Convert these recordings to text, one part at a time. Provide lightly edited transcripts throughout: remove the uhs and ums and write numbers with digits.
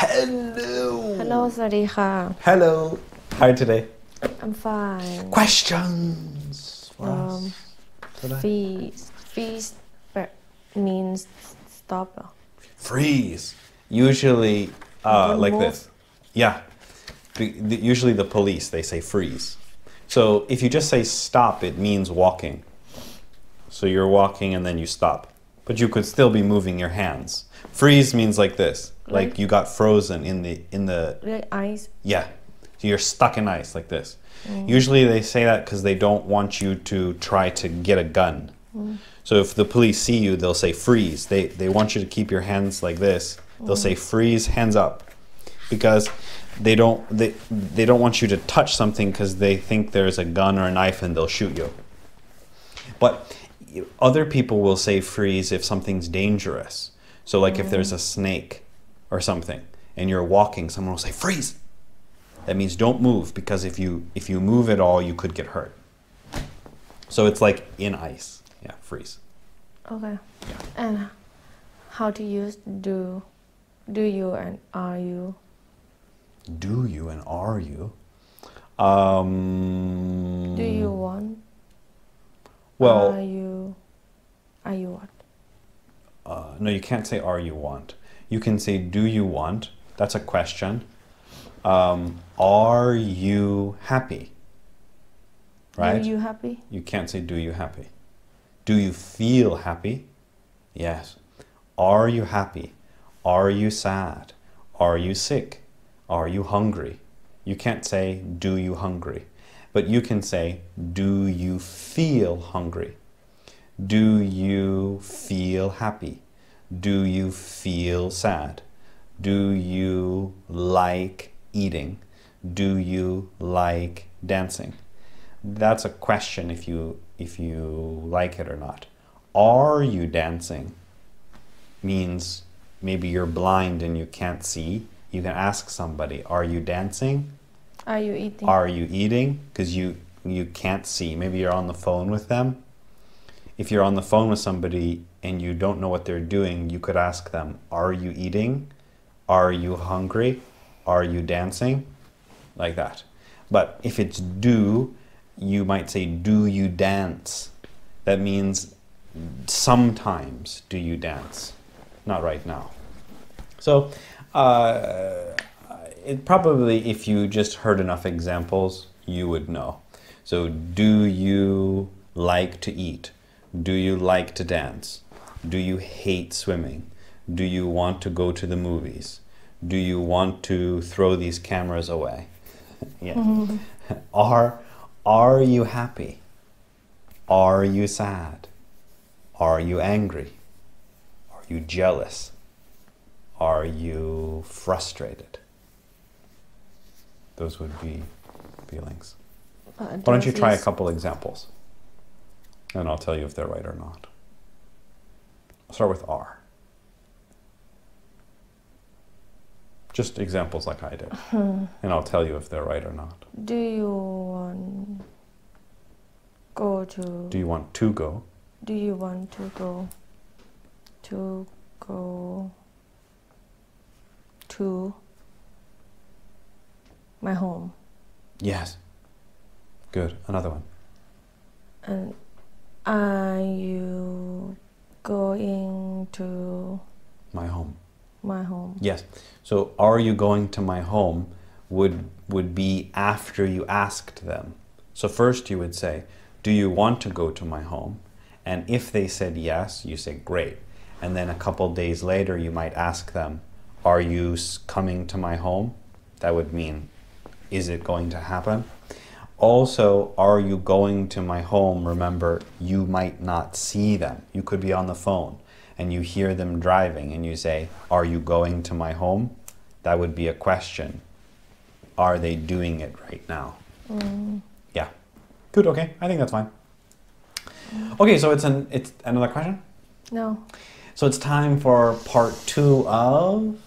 Hello. Hello สวัสดีค่ะ Hello. How are you today? I'm fine. Questions for us today. Freeze means stop. Freeze. Usually Don't like move. this. Yeah. Usually the police, they say freeze. So if you just say stop, it means walking. So you're walking and then you stop. But you could still be moving your hands. Freeze means like this. Like you got frozen in the Like ice. yeah. So you're stuck in ice like this. Usually they say that because they don't want you to try to get a gun. So if the police see you, they'll say freeze. They want you to keep your hands like this. They'll say freeze, hands up. Because they don't want you to touch something because they think there's a gun or a knife and they'll shoot you. But other people will say freeze if something's dangerous. So like if there's a snake or something and you're walking, someone will say freeze. That means don't move because if you move at all, you could get hurt. So it's like in ice. Yeah, freeze. Okay. And how to use do you and are you? Do you and are you? Do you want? Well, Are you what? no, you can't say are you want. You can say do you want. That's a question. Are you happy? Right? Do you happy? You can't say do you happy. Do you feel happy? Yes. Are you happy? Are you sad? Are you sick? Are you hungry? You can't say do you hungry. But you can say do you feel hungry? Do you feel happy? Do you feel sad? Do you like eating? Do you like dancing? That's a question if you like it or not. Are you dancing means maybe you're blind and you can't see. You can ask somebody, are you dancing? Are you eating? Are you eating? Because you can't see. Maybe you're on the phone with them. If you're on the phone with somebody and you don't know what they're doing, you could ask them, are you eating? Are you hungry? Are you dancing? Like that. But if it's do, you might say, do you dance? That means sometimes do you dance? Not right now. So it probably, if you just heard enough examples, you would know. So do you like to eat? Do you like to dance? Do you hate swimming? Do you want to go to the movies? Do you want to throw these cameras away? Yeah. Are you happy? Are you sad? Are you angry? Are you jealous? Are you frustrated? Those would be feelings. Why don't you try a couple examples? And I'll tell you if they're right or not. I'll start with are. Just examples like I did. And I'll tell you if they're right or not. Do you want go to? Do you want to go? Do you want to go to my home? Yes. Good. Another one. And are you going to My home. my home? Yes. So are you going to my home would be after you asked them. So first you would say, do you want to go to my home? And if they said yes, you say great. And then a couple days later you might ask them, are you coming to my home? That would mean, is it going to happen? Also, are you going to my home? Remember, you might not see them. You could be on the phone and you hear them driving and you say, are you going to my home? That would be a question. Are they doing it right now? Yeah. Good, okay. I think that's fine. Okay, so it's another question? No. So it's time for part 2 of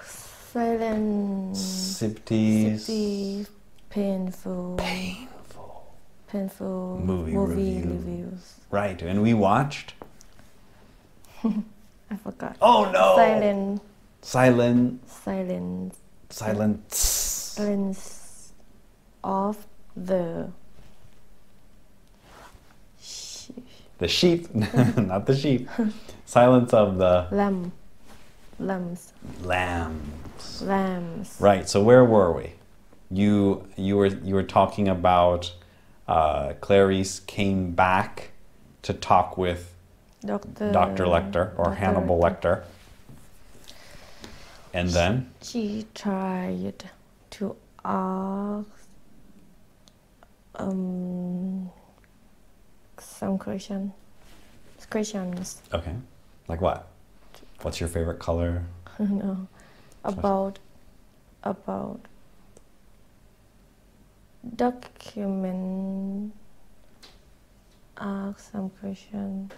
Silent. Sipti's Painful movie reviews. Right, and we watched I forgot. Oh no! Silence. silence of the sheep, not the sheep. Silence of the lambs. Right. So where were we? You were talking about Clarice came back to talk with Dr. Lecter or Dr. Hannibal Lecter. And then? She tried to ask some questions. Okay. Like what? What's your favorite color? No. About document. Ask some question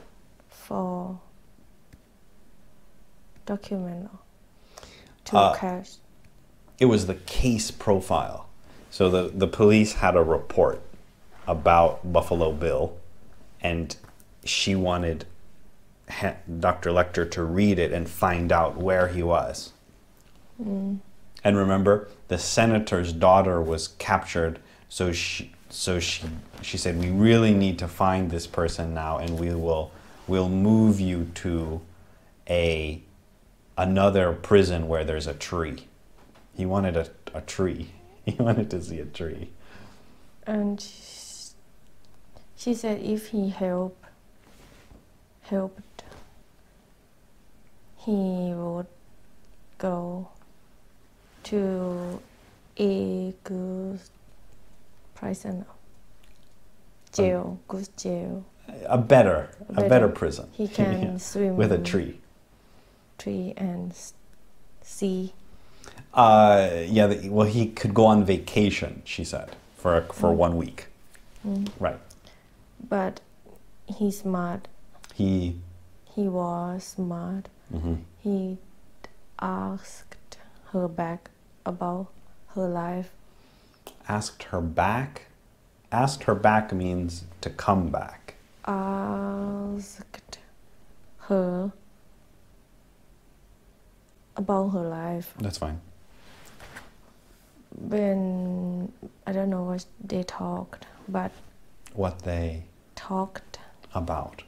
for document to catch. It was the case profile. So the police had a report about Buffalo Bill, and she wanted Dr. Lecter to read it and find out where he was. And remember, the senator's daughter was captured, so she said, we really need to find this person now, and we'll move you to another prison where there's a tree. He wanted a tree. He wanted to see a tree. And she said if he helped, he would go to a good prison, jail, good jail. A better prison. He can swim with a tree and sea. Well, he could go on vacation, she said, for 1 week. Right. But he's smart. He was smart. He asked her back about her life. Asked her back? Asked her back means to come back. Asked her about her life. That's fine. When I don't know what they talked, but what they talked about.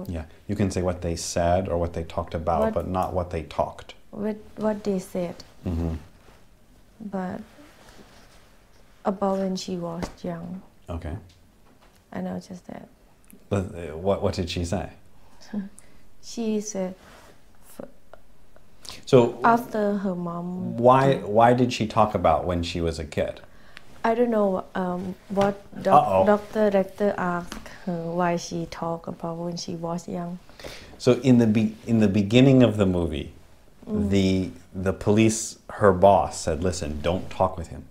Yeah, you can say what they said or what they talked about, but not what they talked. What they said. But about when she was young. Okay. I know just that. What did she say? She said. So after her mom. Why did she talk about when she was a kid? I don't know what Dr. Lecter asked her why she talked about when she was young. So in the beginning of the movie, the police, her boss said, "Listen, don't talk with him.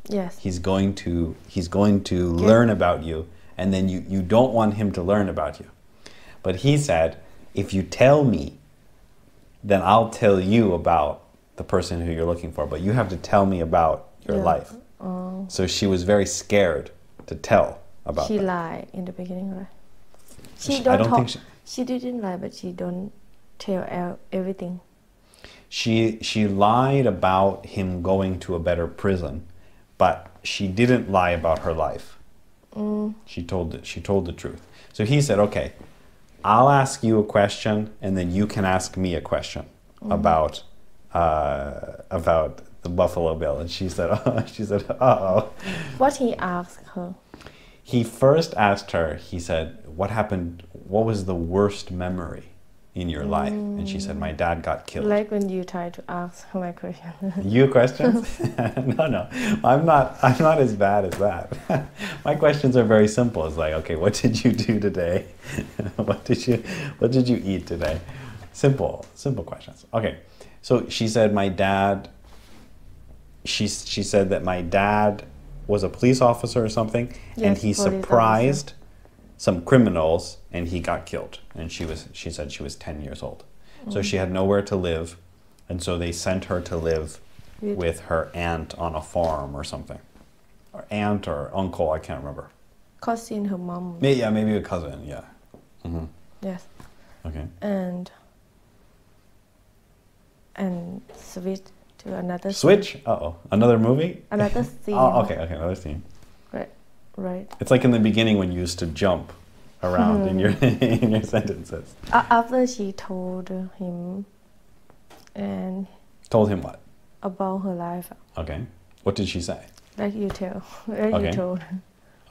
Yes. He's going to learn about you, and then you don't want him to learn about you." But he said, "If you tell me, then I'll tell you about the person who you're looking for, but you have to tell me about your life." So she was very scared to tell about She that. lied in the beginning, right? She didn't lie, but she don't tell everything. She lied about him going to a better prison, but she didn't lie about her life. She told the truth. So he said, "Okay, I'll ask you a question, and then you can ask me a question about the Buffalo Bill." And she said, "Uh-oh." What he asked her? He first asked her, he said, "What happened? What was the worst memory in your life?" And she said, "My dad got killed." Like when you try to ask my question. You questions? No. I'm not as bad as that. My questions are very simple. It's like, okay, what did you do today? What did you eat today? Simple questions. Okay. So she said she said that my dad was a police officer or something, and he surprised some criminals, and he got killed. And she said she was 10 years old. So she had nowhere to live, and so they sent her to live with her aunt on a farm or something. Or aunt or uncle, I can't remember. Cousin, her mom. Yeah, maybe a cousin, yeah. Yes. Okay. And and switch to another Switch? Uh-oh. Another movie? Another scene. Oh, okay, another scene. Right. It's like in the beginning when you used to jump around in your in your sentences. After she told him and Told him what? about her life. Okay. What did she say? Like you told.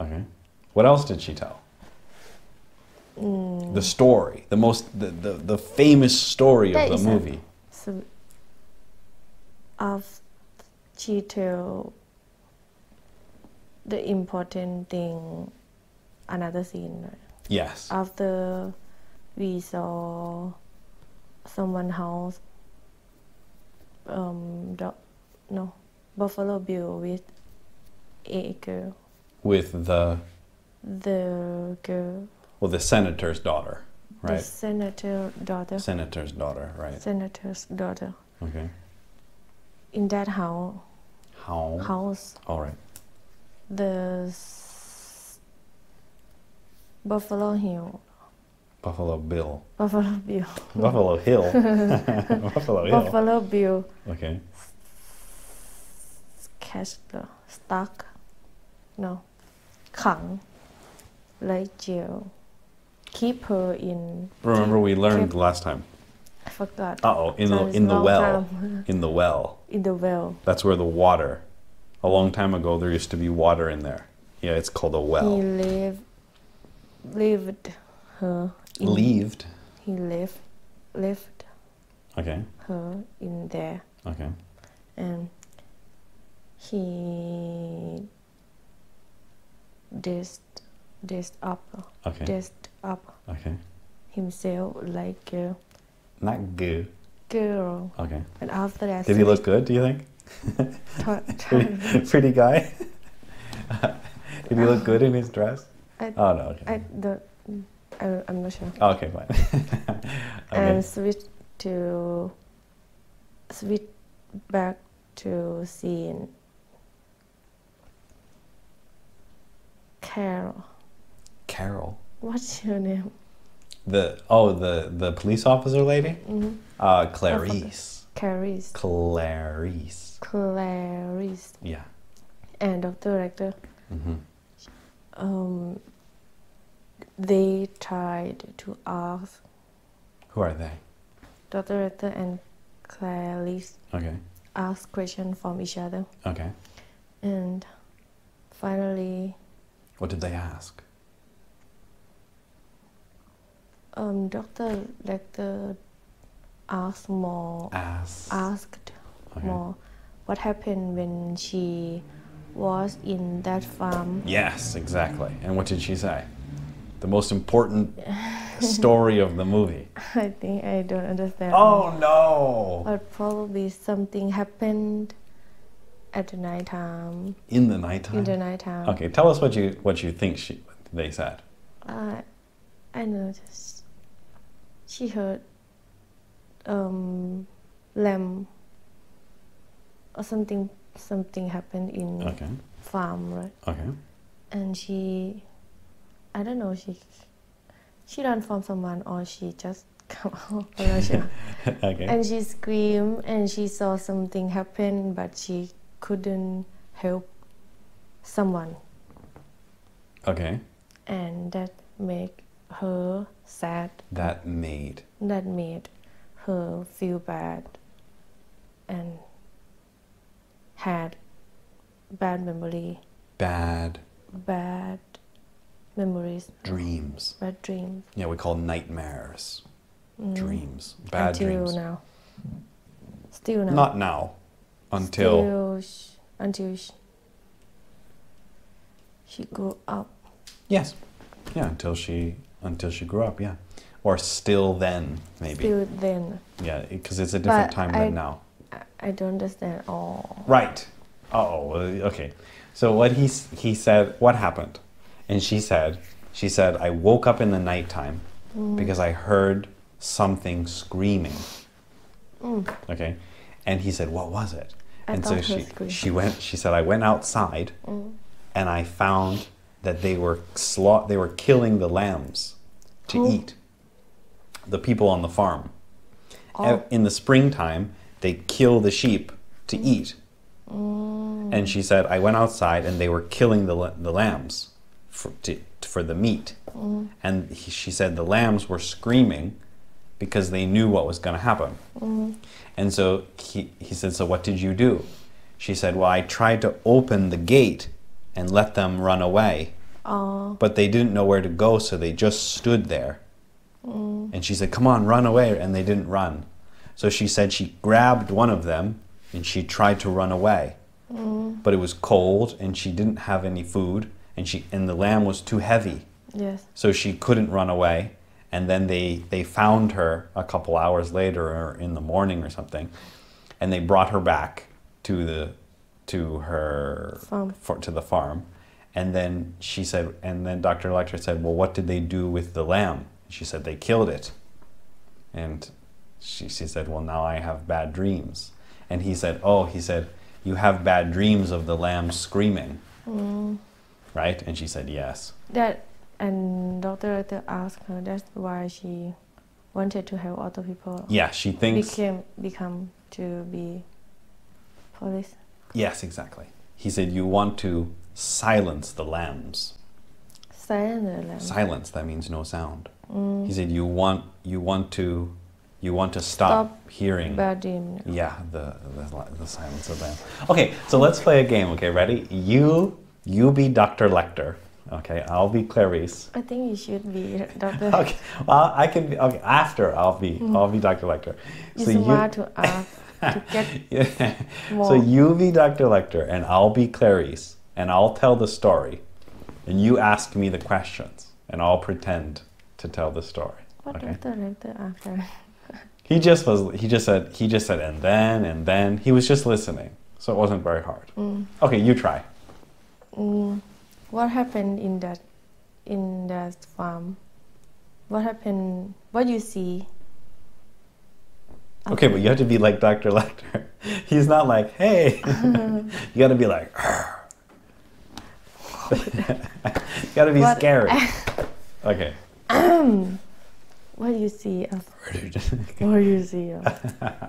Okay. What else did she tell? The story, the famous story of the movie. So, after she tell the important thing, another scene. Right? Yes. After we saw someone house, Buffalo Bill with a girl. With the girl. Well, the senator's daughter, right? The senator's daughter. Senator's daughter, right? Senator's daughter. Okay. In that house. House. All right. The Buffalo Hill. Buffalo Bill. Buffalo Bill. Buffalo Hill. Buffalo Hill. Buffalo Bill. Okay. Stuck. No. ขัง like jail. Keep her in. Remember we learned last time. I forgot. Uh-oh, in the well. In the well. In the well. That's where the water. A long time ago there used to be water in there. Yeah, it's called a well. He lived her. He left Okay. her in there. Okay. And he dressed up. Okay. Dressed up Okay. himself like girl. Not good. Girl. Okay. And after that. Did he look good, do you think? Pretty guy? Did he look good in his dress? Oh, no. Okay. I'm not sure. Oh, okay, fine. Okay. And switch back to scene. Carol. What's your name? The police officer lady? Mm-hmm. Clarice. Clarice. Yeah. And Dr. Rector. Mm-hmm. They tried to ask. Who are they? Dr. Rector and Clarice. Okay. Ask questions from each other. Okay. And finally. What did they ask? Dr. Rector asked more. Asked okay. more. What happened when she was in that farm? Yes, exactly. And what did she say? The most important story of the movie. I think I don't understand. Oh no! But probably something happened at the night time. In the nighttime? In the night time. Okay, tell us what you think they said. I noticed she heard lamb or something happened in farm, right? Okay. And I don't know, she ran from someone or she just come out. I'm not sure. Okay. And she screamed and she saw something happen, but she couldn't help someone. Okay. And that made her sad. That made her feel bad and had bad memory. Bad memories. Dreams. Bad dreams. Yeah, we call nightmares. Dreams. Bad dreams. Still now. Not now. Until she grew up. Yes. Yeah, until she grew up, yeah. Or still then, maybe. Still then. Yeah, because it's a different time than now. I don't understand all. Right. Oh, okay. So what he said, what happened? And she said, I woke up in the nighttime because I heard something screaming. Okay. And he said, what was it? And so she said, I went outside and I found that they were killing the lambs to eat. The people on the farm. In the springtime, they kill the sheep to eat. And she said, I went outside and they were killing the lambs for the meat. And she said the lambs were screaming because they knew what was going to happen. And so he said, so what did you do? She said, well, I tried to open the gate and let them run away. But they didn't know where to go, so they just stood there. And she said, come on, run away. And they didn't run. So she said she grabbed one of them and she tried to run away. But it was cold and she didn't have any food, and the lamb was too heavy. Yes. So she couldn't run away. And then they found her a couple hours later, or in the morning or something, and they brought her back to the farm. And then she said, and then Dr. Lecter said, well, what did they do with the lamb? She said, they killed it. And she said, well, now I have bad dreams. And he said, you have bad dreams of the lamb screaming. Right? And she said, yes. And Dr. Lecter asked her, that's why she wanted to help other people. Yeah, she thinks... Become to be police. Yes, exactly. He said, you want to silence the lambs. Silence the lambs. Silence, that means no sound. He said, you want to stop hearing. Bad dream. Yeah, the silence of them. Okay, so let's play a game. Okay, ready? You be Dr. Lecter. Okay, I'll be Clarice. I think you should be Dr. Okay, well, I can be. Okay, after I'll be Dr. Lecter. It's smart to ask to get more. So you be Dr. Lecter, and I'll be Clarice, and I'll tell the story, and you ask me the questions, and I'll pretend to tell the story. What Okay? Dr. Lecter after? He just said and then he was just listening, so it wasn't very hard. Okay, you try. What happened in that farm? What happened? What you see? Okay, but you have to be like Dr. Lecter. He's not like, hey. You got to be like, you got to be scary. Okay. What do you see? What do you see?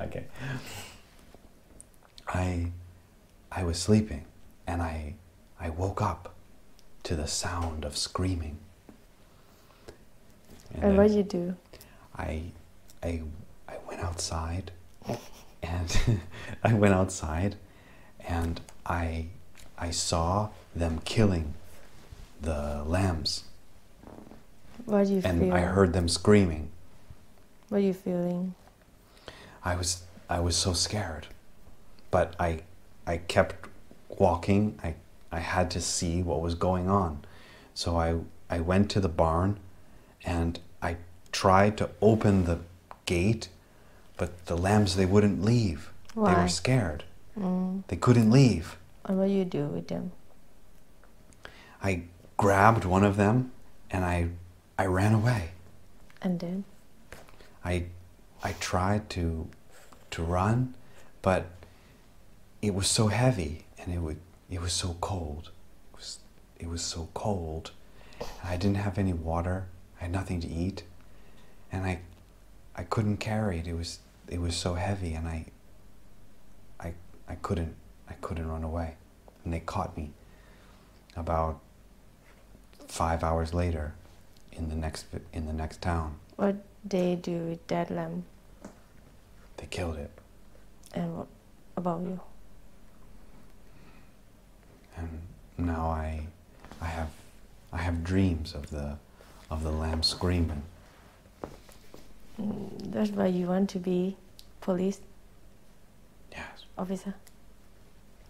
Okay. I was sleeping, and I woke up to the sound of screaming. And what did you do? I went outside, and I saw them killing the lambs. What do you feel? And I heard them screaming. What are you feeling? I was so scared, but I kept walking. I had to see what was going on. So I went to the barn and I tried to open the gate, but the lambs, they wouldn't leave. Why? They were scared. They couldn't leave. And what do you do with them? I grabbed one of them and I ran away. And then? I tried to run, but it was so heavy and it was so cold. It was so cold. I didn't have any water. I had nothing to eat, and I couldn't carry it. It was so heavy, and I couldn't run away. And they caught me about 5 hours later in the next town. What they do with that lamb? They killed it. And what about you? And now I have dreams of the lamb screaming. That's why you want to be police Yes. officer?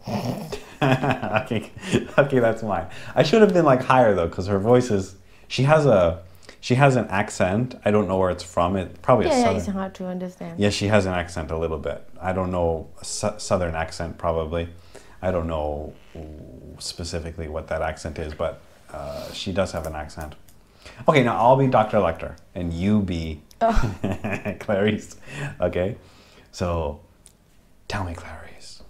Okay, that's mine. I should have been like higher though, because her voice is. She has an accent. I don't know where it's from. It probably a southern. Yeah, it's hard to understand. Yeah, she has an accent a little bit. I don't know, southern accent probably. I don't know specifically what that accent is, but she does have an accent. Okay, now I'll be Dr. Lecter and you be Clarice. Okay, so tell me, Clarice,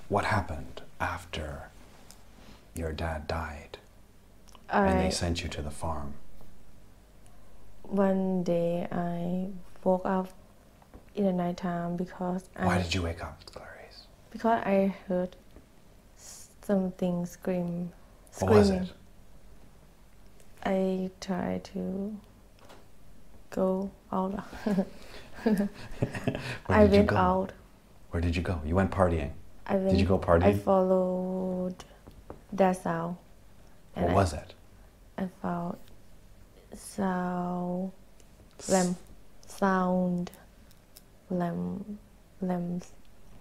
what happened after your dad died and they sent you to the farm? One day I woke up in the night time because Why did you wake up, Clarice? Because I heard something screaming. What was it? I tried to go out. Where I did you went go? out. Where did you go? You went partying. Did you go partying? I followed that sound. What was it? I found sound, lambs.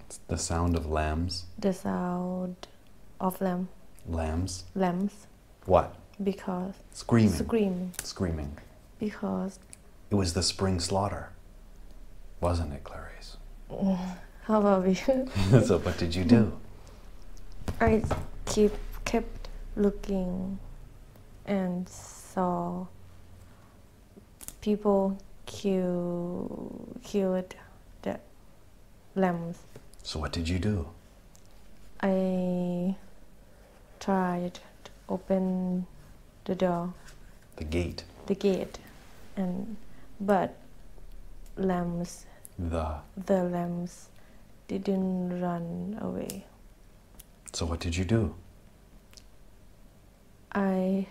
It's the sound of lambs. The sound of lamb. Lambs. Lambs. What? Because Screaming. Because it was the spring slaughter, wasn't it, Clarice? How about we? So what did you do? I kept looking and saw people killed the lambs. So what did you do? I tried to open the door. The gate. The gate, but lambs. The lambs didn't run away. So what did you do? I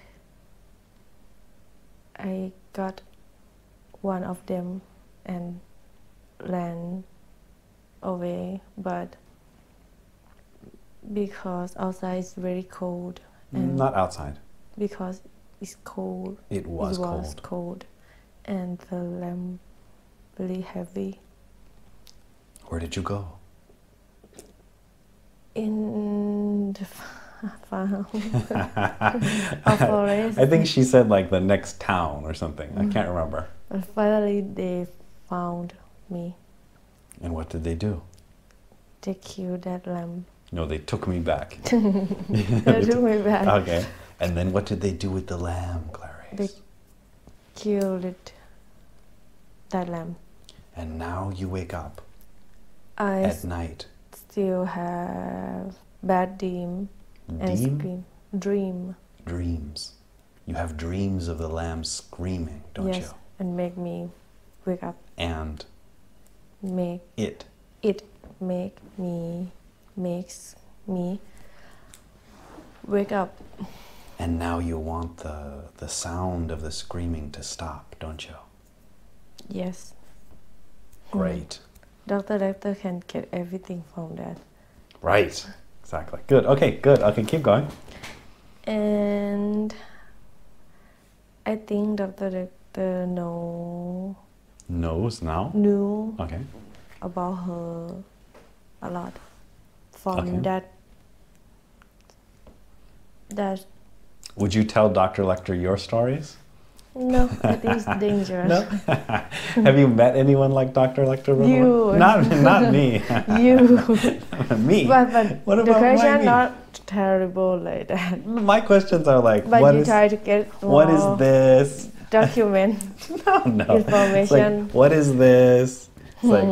got one of them and ran away, but because outside is very cold. And not outside. Because it's cold. It was cold. And the lamb really heavy. Where did you go? In the farm. A forest. I think she said like the next town or something. I can't remember. But finally they found me. And what did they do? They killed that lamb. No, they took me back. They took me back. Okay. And then what did they do with the lamb, Clarice? They killed that lamb. And now you wake up at night. Still have bad dream and scream. Dreams. You have dreams of the lamb screaming, don't you? Yes, and make me wake up. And It makes me wake up. And now you want the sound of the screaming to stop, don't you? Yes. Great. Doctor can get everything from that. Right. Exactly. Good. Okay, good. Okay, keep going. And I think Dr. Knows now? Knew Okay. about her a lot. From that. Would you tell Dr. Lecter your stories? No, I think it's dangerous. No? Have you met anyone like Dr. Lecter before? You. Not me. You. Me? But what about the question me? not terrible like that. My questions are like, but you try to get what is this? Document No. information. It's like, what is this? It's like,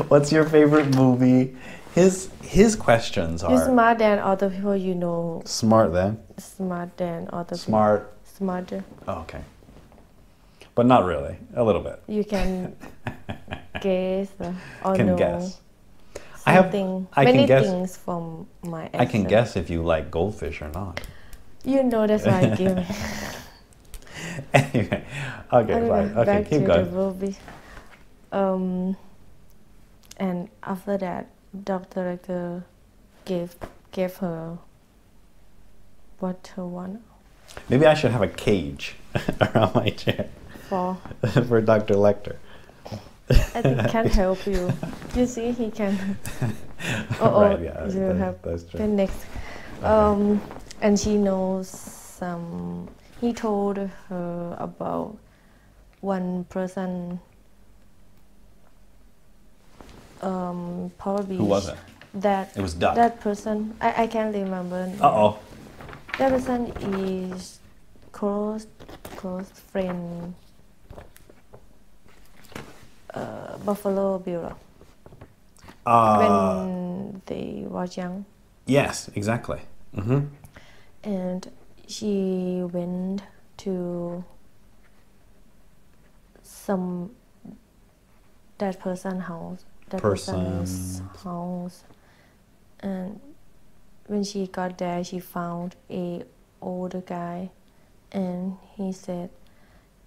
what's your favorite movie? His questions are... You're smart than other people you know. Smart then? Smart than other people. Smarter. Oh, okay. But not really. A little bit. You can guess or can know guess. Many things from my answer. I can guess if you like goldfish or not. You know that's why I give it. Anyway. Okay, fine. Okay, back keep to going. The movie. And after that, Dr. gave her what her want. Maybe I should have a cage around my chair. For Dr. Lecter. I think can help you. You see, he can. Right, yeah, you have that's true. the next. And she knows some. He told her about one person. Probably. Who was it? It was Duck. That person, I can't remember. Uh-oh. That person is close friend. Buffalo Bill. When they was young. Yes, exactly. Mm-hmm. And she went to some that person house. That Person. person's house. And when she got there, she found a older guy, and he said,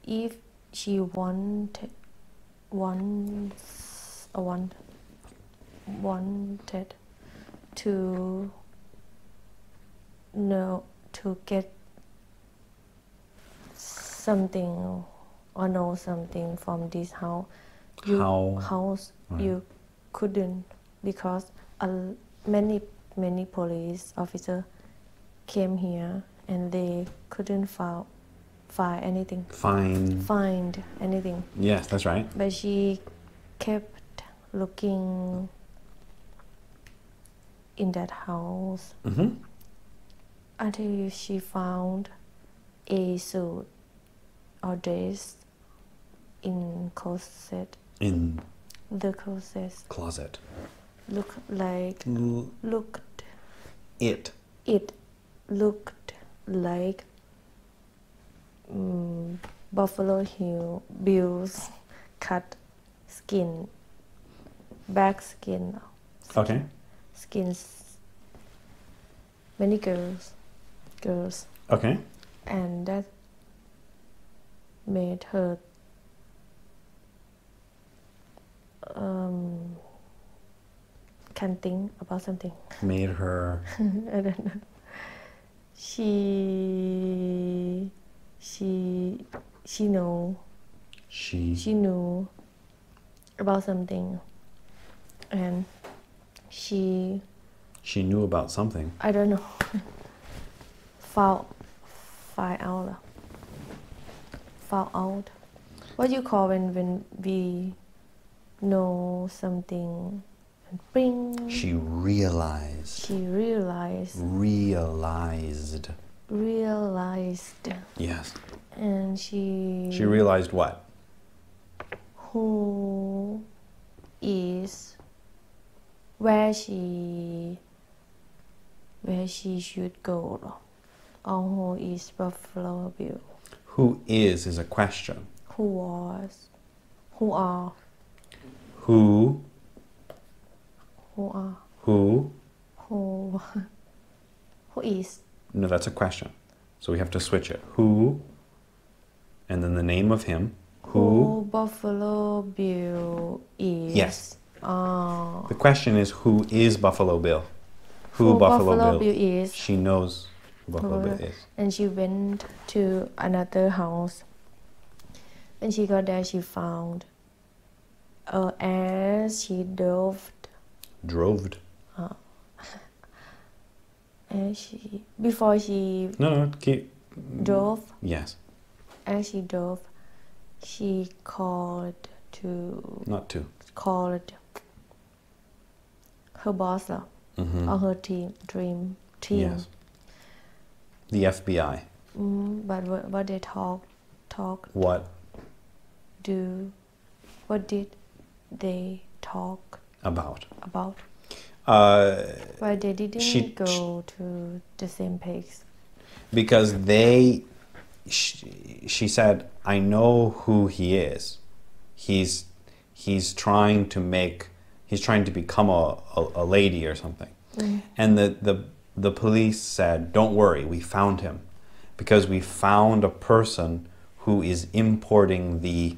if she wanted to know to get something or know something from this house, Right. you couldn't, because many police officers came here and they couldn't find anything. Find anything. Yes, that's right. But she kept looking in that house until she found a suit or dress in closet. In The closet looked like it looked like Buffalo Bills cut skin, back skin. Okay. Skins. Many girls. Okay. And that made her can think about something. Made her. I don't know. She knew about something, and she knew about something. I don't know. Found out. What you call when we know something and bring. She realized. Realized. Yes. And she realized what? Who is where she should go, or who is Buffalo Bill. Who is a question. Who are Who is. No, that's a question. So we have to switch it. Who, and then the name of him. Who Buffalo Bill is. Yes. The question is, who is Buffalo Bill? Who Buffalo Bill is. She knows who Buffalo Bill is. And she went to another house. When she got there, she found, as she drove. Before she drove. Yes. As she drove, she called her boss or her team. Yes. The FBI. But what they talk. What did they talk about? Why they didn't go to the same place? Because she said, I know who he is. He's trying to become a lady or something. And the police said, don't worry, we found him, because we found a person who is importing the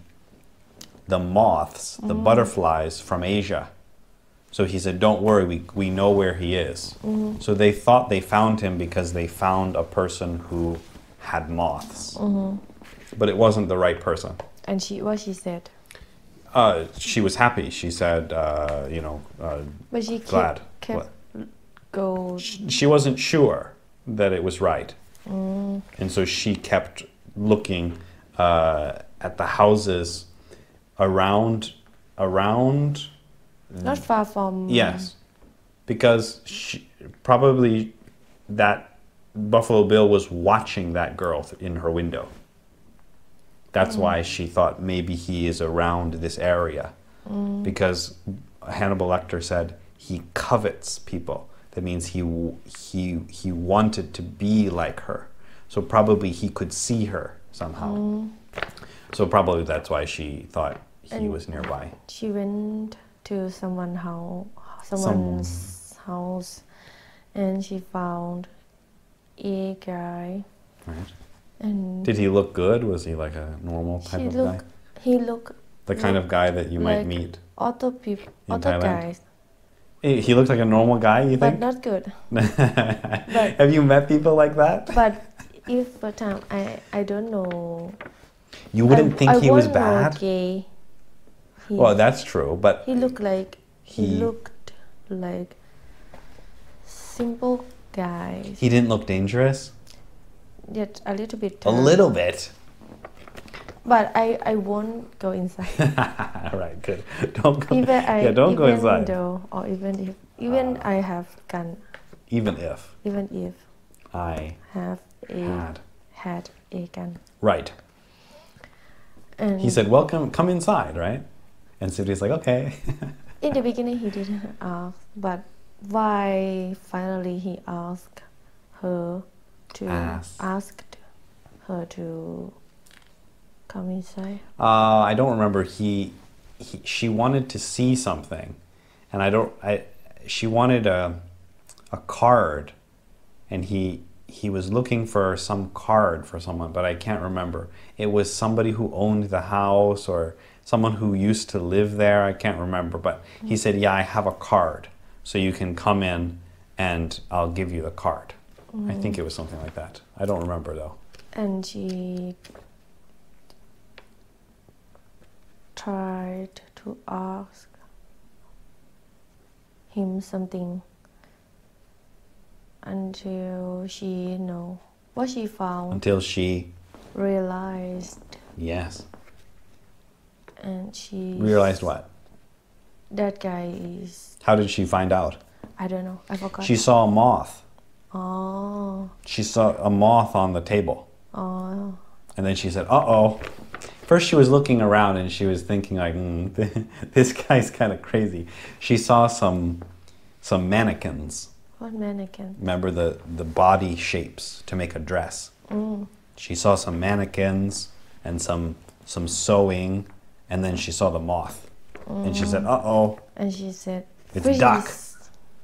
moths, the butterflies from Asia. So he said, don't worry, we know where he is. So they thought they found him because they found a person who had moths. But it wasn't the right person. And what she said? She was happy. She said, but she glad. kept go. She wasn't sure that it was right. And so she kept looking at the houses around. Not far from. Yes, because probably that Buffalo Bill was watching that girl in her window. That's why she thought maybe he is around this area, because Hannibal Lecter said he covets people. That means he wanted to be like her. So probably he could see her somehow. So probably that's why she thought he was nearby. She went to someone's house, and she found a guy. Right. And Did he look good? Was he like a normal type of guy? He looked The kind of guy that you might like meet other Thailand? guys, He looked like a normal guy, you but think? not good. Have you met people like that? But if for time, I don't know. You wouldn't think he was won't know bad? gay. Well, that's true, but He looked like simple guy. he didn't look dangerous? Yet a little bit. A little bit? But I won't go inside. All right, good. Don't go, don't go inside. Though, or even I have gun. Even if I have had a gun. Right. And He said, welcome, come inside, right? And Sifty's like, okay. in the beginning he didn't ask, but why finally he asked her to come inside. I don't remember. She wanted to see something, and she wanted a card, and he was looking for some card for someone, but I can't remember. It was somebody who owned the house or someone who used to live there. I can't remember, but he said, yeah, I have a card, so you can come in and I'll give you the card. I think it was something like that. I don't remember though. And she tried to ask him something until she know what she found. Until she realized. Yes. And she realized what? That guy is. How did she find out? I don't know. I forgot. She saw a moth. Oh. She saw a moth on the table. Oh. And then she said, uh-oh. First she was looking around and she was thinking like, this guy's kind of crazy. She saw some mannequins. What mannequins? Remember the body shapes to make a dress. She saw some mannequins and some sewing, and then she saw the moth. And she said, uh-oh. And she said, it's duck.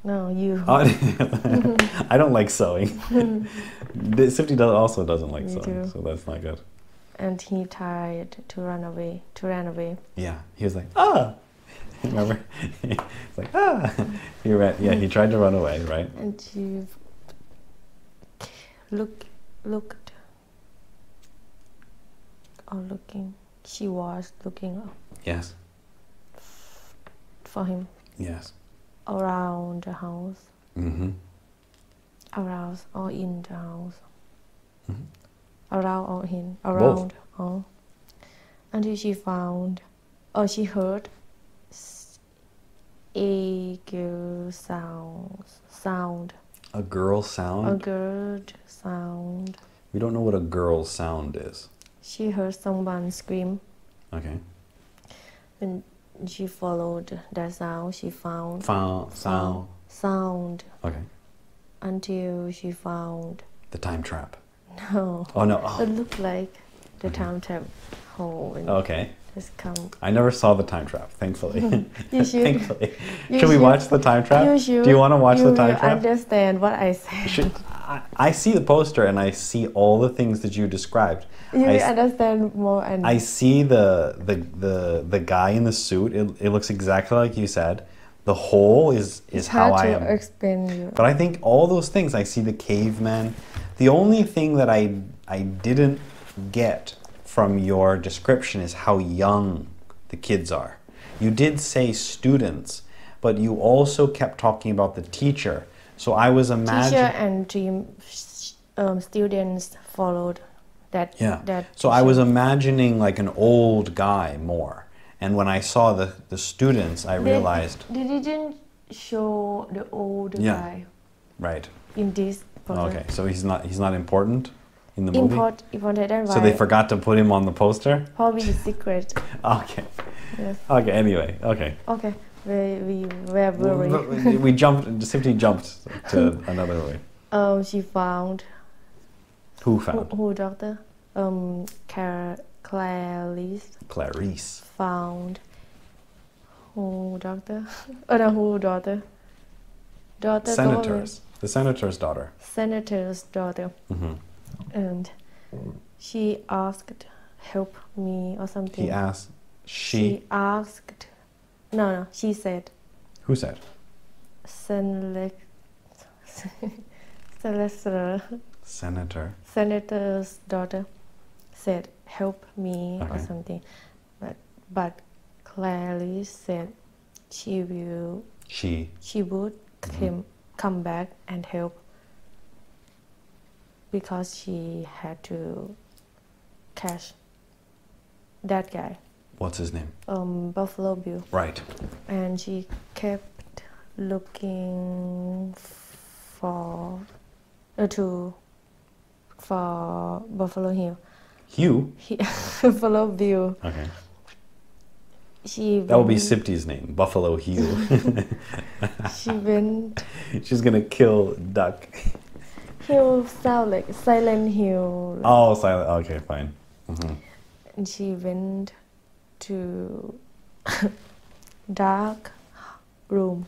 No, you. I don't like sewing. Sifty also doesn't like sewing, so that's not good. And he tried to run away. Yeah, he was like, ah! Remember? He's like, ah! He tried to run away, right? And she looked. Or looking. She was looking up. Yes. For him. Yes. Around the house. Mm-hmm. Around or in the house. Mm-hmm. Around or in. Around. Or. Until she found. Or she heard a girl sound. A girl sound? A girl sound. We don't know what a girl sound is. She heard someone scream. Okay. When she followed that sound, she found sound. Okay. Until she found the time trap. No. Oh no. Oh. It looked like the time trap hole. Okay. Just come. I never saw the time trap, thankfully. You should. Thankfully. Should we watch the time trap? You should. Do you want to watch the time trap? You understand what I said. I see the poster and I see all the things that you described. You understand more. And I see the guy in the suit. It looks exactly like you said. The hole is how I am. Explain you. But I think all those things. I see the caveman. The only thing that I didn't get from your description is how young the kids are. You did say students, but you also kept talking about the teacher. So I was imagining... Teacher and students followed that. Yeah. That so I was imagining like an old guy more. And when I saw the students, I realized... They didn't show the old guy. Right. In this poster. Okay, so he's not important in the movie? Important. So they forgot to put him on the poster? Probably secret. Okay. Yes. Okay, anyway, okay. Okay. We simply jumped to another way. She found. Who found? Who doctor? Clarice found who daughter who daughter the senator's daughter senator's daughter and she asked help me or something he asked she asked no she said who said senator's daughter said help me or something but Clarice said she would come back and help because she had to catch that guy what's his name Buffalo Bill right and she kept looking for Buffalo Hugh Buffalo Bill okay she that will be Sipti's name Buffalo Hugh she went she's gonna kill Duck Hill sound like Silent Hill oh silent okay fine and she went to dark room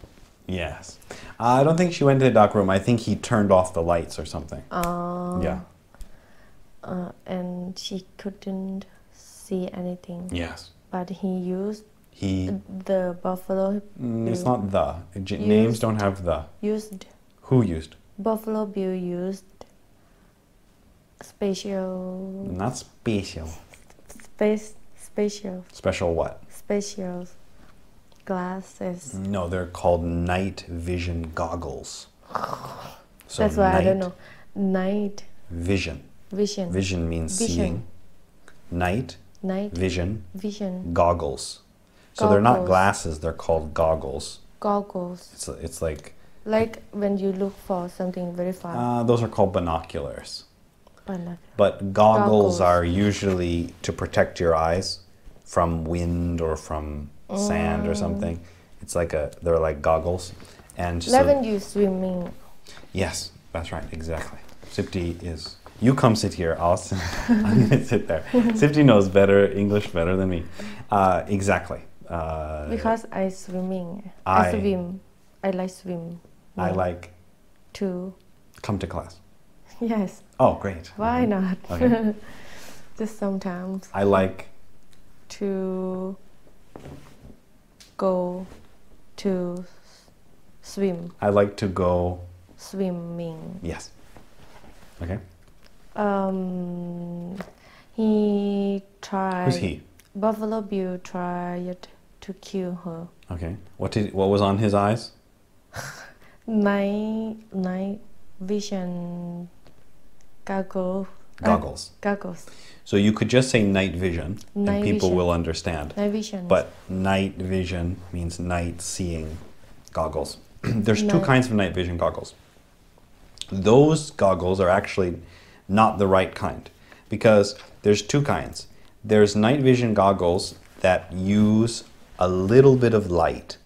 yes I don't think she went to the dark room I think he turned off the lights or something yeah and she couldn't see anything yes but he used the Buffalo Bill it's not the names don't have the used who used Buffalo Bill used not special special what special glasses no they're called night vision goggles so that's why I don't know night vision means seeing night vision goggles so they're not glasses they're called goggles it's like when you look for something very far those are called binoculars but goggles are usually to protect your eyes from wind or from sand or something it's like they're like goggles and so when you swimming yes that's right exactly Sipti is you come sit here I'm gonna sit there Sipti knows English better than me exactly because I swim I like swim I like to come to class yes oh great why not okay. just sometimes I like to go to swim I like to go swimming yes okay he tried who's he Buffalo Bill tried to kill her okay what was on his eyes night vision goggles so you could just say night vision and people will understand night vision but night vision means night seeing goggles there's two kinds of night vision goggles those goggles are actually not the right kind because there's two kinds there's night vision goggles that use a little bit of light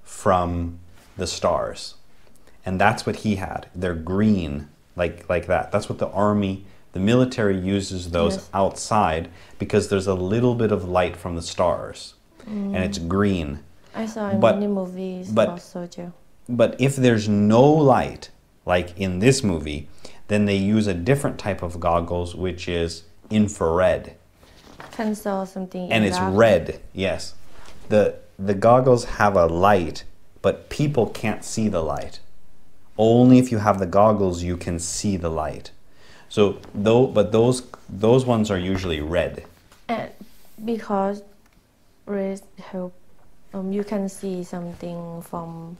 from the stars and that's what he had they're green like that that's what the military uses those outside because there's a little bit of light from the stars and it's green I saw in many movies about soldier but if there's no light like in this movie then they use a different type of goggles which is infrared can saw something and it's red yes the goggles have a light but people can't see the light only if you have the goggles you can see the light so but those ones are usually red and because red help you can see something from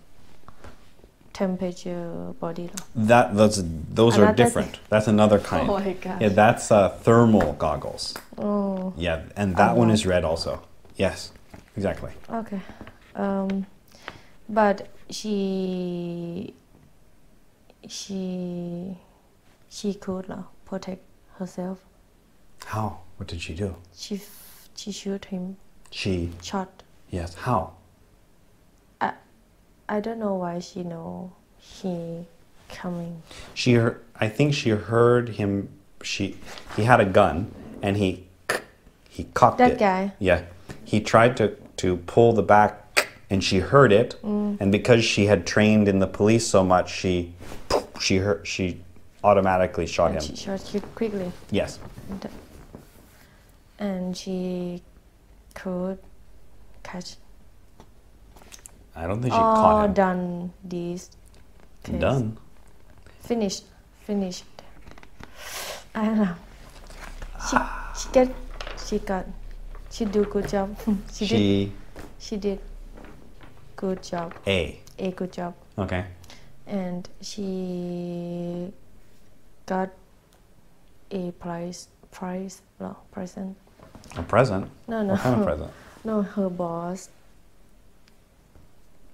temperature body those are different that's another kind oh my gosh. yeah that's thermal goggles oh yeah and that one is red also yes exactly okay but she could protect herself how what did she do she shoot him shot yes how I don't know why she know he coming I think she heard him he had a gun and he cocked That it. guy. Yeah. He tried to pull the back and she heard it. And because she had trained in the police so much, she automatically shot him. She shot you quickly. Yes. And she could catch. I don't think she caught him. Done this case. Done. Finished. I don't know. She do good job. She did good job. A good job. Okay. And she got a present. A present? No. What kind of present? No, her boss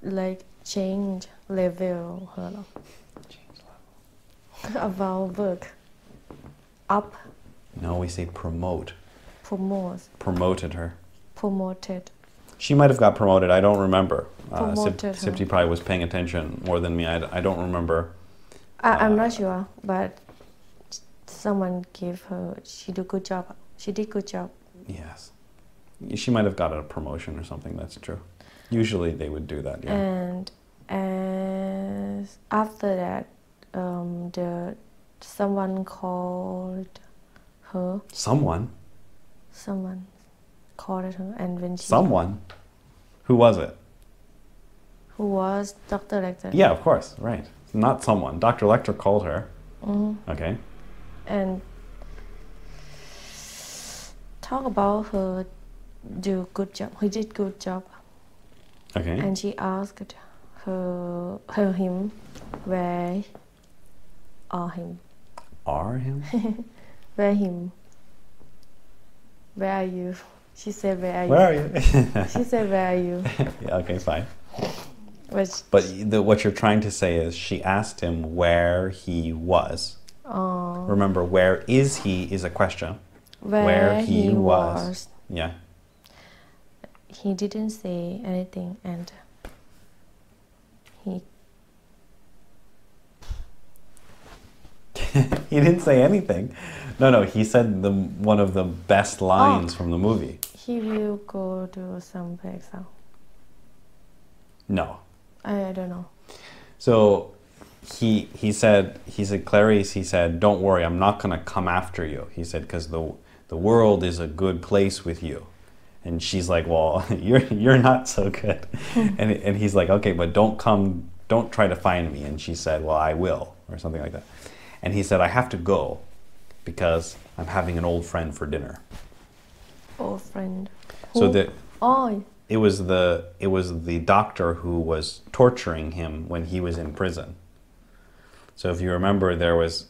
like change level her about work. Up. No, we say promote. Promoted her. Promoted. She might have got promoted. I don't remember. Promoted her. Sipti probably was paying attention more than me. I don't remember. I'm not sure, but someone gave her. She did good job. Yes. She might have got a promotion or something. That's true. Usually they would do that. Yeah. And after that, someone called her. Someone called her, and when she. Someone? Who was it? Who was Dr. Lecter? Yeah, of course. Right. Not someone. Dr. Lecter called her. Okay. And talk about her do good job. He did good job. Okay. And she asked him where are him. Are him? Where are you? She said, where are you? Where are you? She said, where are you? Yeah, okay, fine. But what you're trying to say is she asked him where he was. Remember, where is he is a question. Where he was. Yeah. He didn't say anything, and he he didn't say anything. No, he said one of the best lines from the movie. He will go to some place now. No. I don't know. So he said Clarice, he said, don't worry, I'm not going to come after you. He said, because the world is a good place with you. And she's like, well, you're not so good. And he's like, okay, but don't try to find me. And she said, well, I will, or something like that. And he said, I have to go because I'm having an old friend for dinner. Old friend. So it was the doctor who was torturing him when he was in prison. So if you remember, there was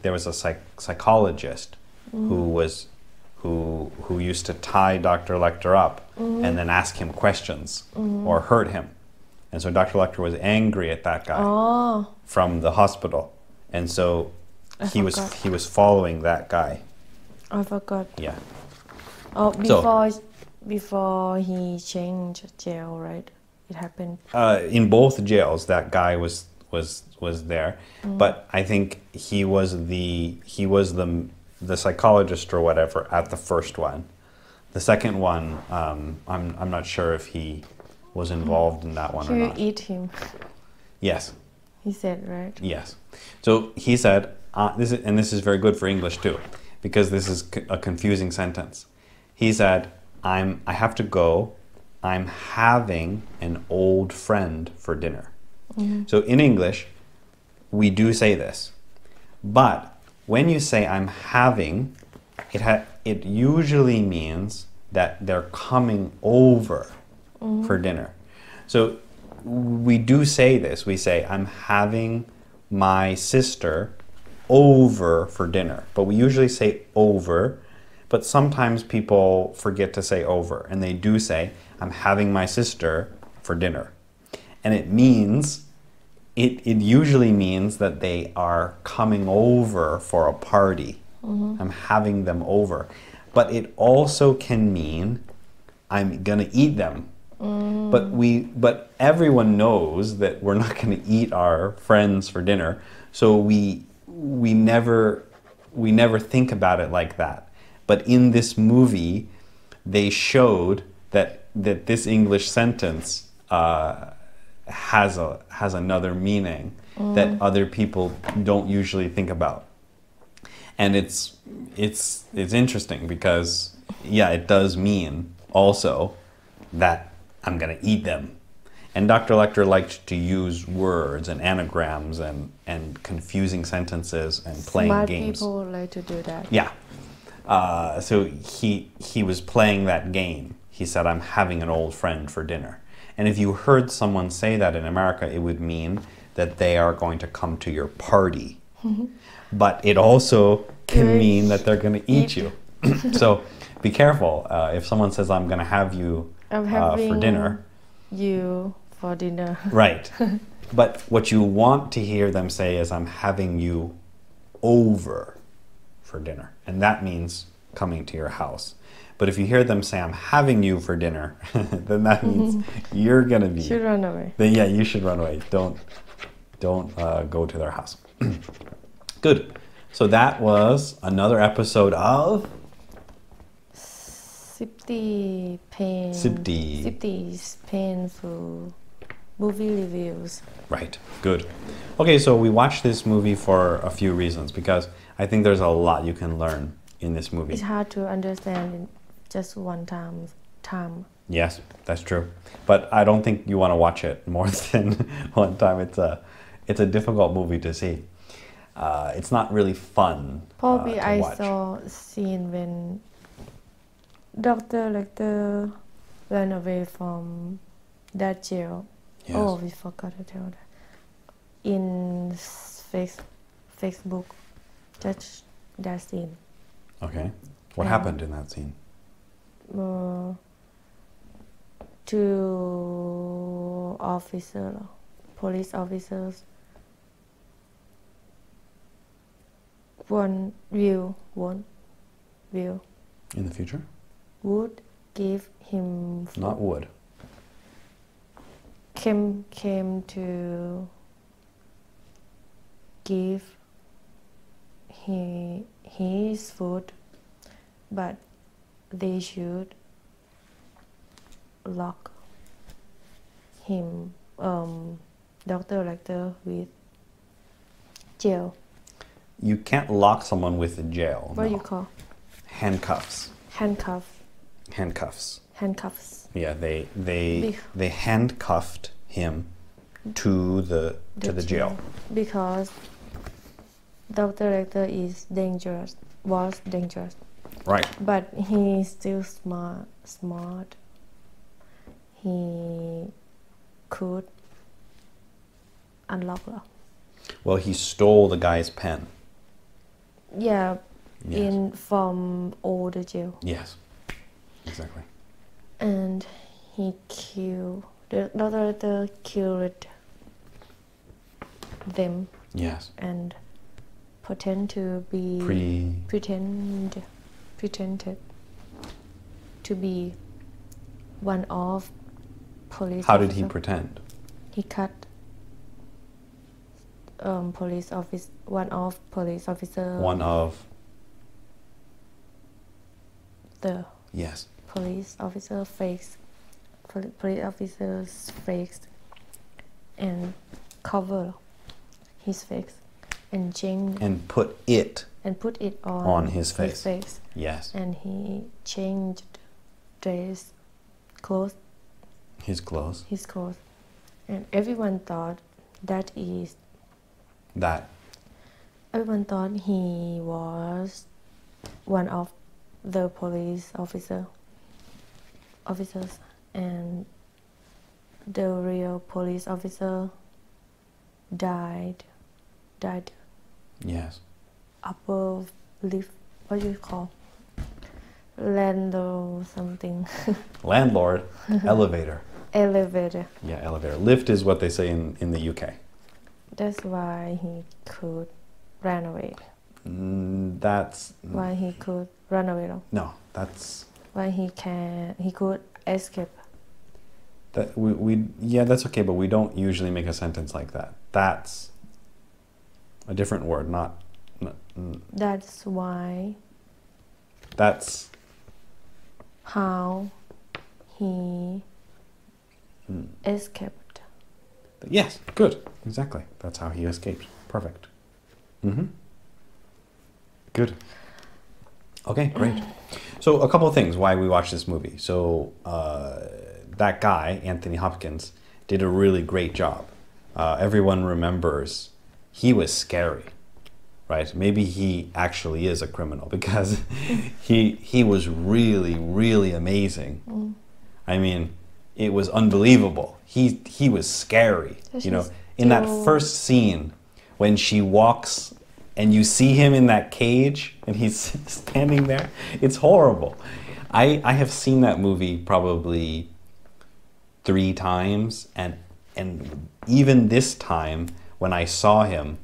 a psychologist who used to tie Dr. Lecter up and then ask him questions or hurt him. And so Dr. Lecter was angry at that guy from the hospital. And so he was following that guy. I forgot. Yeah. Oh, before he changed jail, right? It happened. In both jails, that guy was there, but I think he was the psychologist or whatever at the first one. The second one, I'm not sure if he was involved in that one or not. You eat him. Yes. He said, right? Yes. So he said, this is very good for English too, because this is a confusing sentence. He said, I have to go. I'm having an old friend for dinner. So in English, we do say this, but when you say I'm having, it usually means that they're coming over for dinner. So we do say this. We say I'm having my sister over for dinner, but we usually say over. But sometimes people forget to say over, and they do say, I'm having my sister for dinner. And it usually means that they are coming over for a party. I'm having them over. But it also can mean I'm gonna eat them. But everyone knows that we're not gonna eat our friends for dinner, so we never think about it like that. But in this movie, they showed that this English sentence has another meaning that other people don't usually think about. And it's interesting because, yeah, it does mean also that I'm going to eat them. And Dr. Lecter liked to use words and anagrams and confusing sentences and playing Smart games. people like to do that. Yeah. So he was playing that game. He said, I'm having an old friend for dinner. And if you heard someone say that in America, it would mean that they are going to come to your party. But it also can mean that they're going to eat you. So be careful. If someone says, I'm going to have you for dinner. You for dinner. Right. But what you want to hear them say is, I'm having you over for dinner. And that means coming to your house. But if you hear them say, I'm having you for dinner, then that means you're going to be... Should run away. Then, yeah, you should run away. Don't go to their house. Good. So that was another episode of... 50 painful movie reviews. Right. Good. Okay, so we watched this movie for a few reasons because I think there's a lot you can learn in this movie. It's hard to understand in just one time. Yes, that's true. But I don't think you want to watch it more than one time. It's a difficult movie to see. It's not really fun. Probably to I watch. saw a scene when Dr. Lecter ran away from that jail. Yes. Oh, we forgot to tell that. In Facebook, that's that scene. Okay. What happened in that scene? Two police officers, one will In the future? would give him food. Not would. Came to give his food, but they should lock him, Dr. Lecter, with jail. You can't lock someone with a jail. What do no. you call? Handcuffs. Handcuffs. Yeah, they handcuffed him to the jail. Because Dr. Lecter was dangerous. Right. But he's still smart. He could unlock her. Well, he stole the guy's pen. Yeah, Yes. from older jail. Yes. Exactly. And he killed, Dr. Lecter killed them. Yes. And pretended to be one of police. How did he officer. pretend? He cut one of police officer. One of... The Yes. police officer face. Police officer's face and cover his face and change And put it and put it on his face. Yes. And he changed clothes, His clothes. and everyone thought everyone thought he was one of the police officers, and the real police officer died Yes. upper lift. What do you call? Landlord something. Landlord. Elevator. Elevator. Yeah, elevator. Lift is what they say in the UK. That's why he could run away. That's... Why he could run away. No, that's... Why he could escape. That yeah, that's okay, but we don't usually make a sentence like that. That's a different word, not That's why. That's how he escaped. Yes, good. Exactly. That's how he escaped. Perfect. Good. Okay, great. So a couple of things why we watched this movie. So that guy, Anthony Hopkins, did a really great job. Everyone remembers he was scary, right? Maybe he actually is a criminal because he was really, really amazing. I mean, it was unbelievable. He was scary. You know, in that first scene when she walks and you see him in that cage and he's standing there, it's horrible. I have seen that movie probably 3 times, and even this time when I saw him,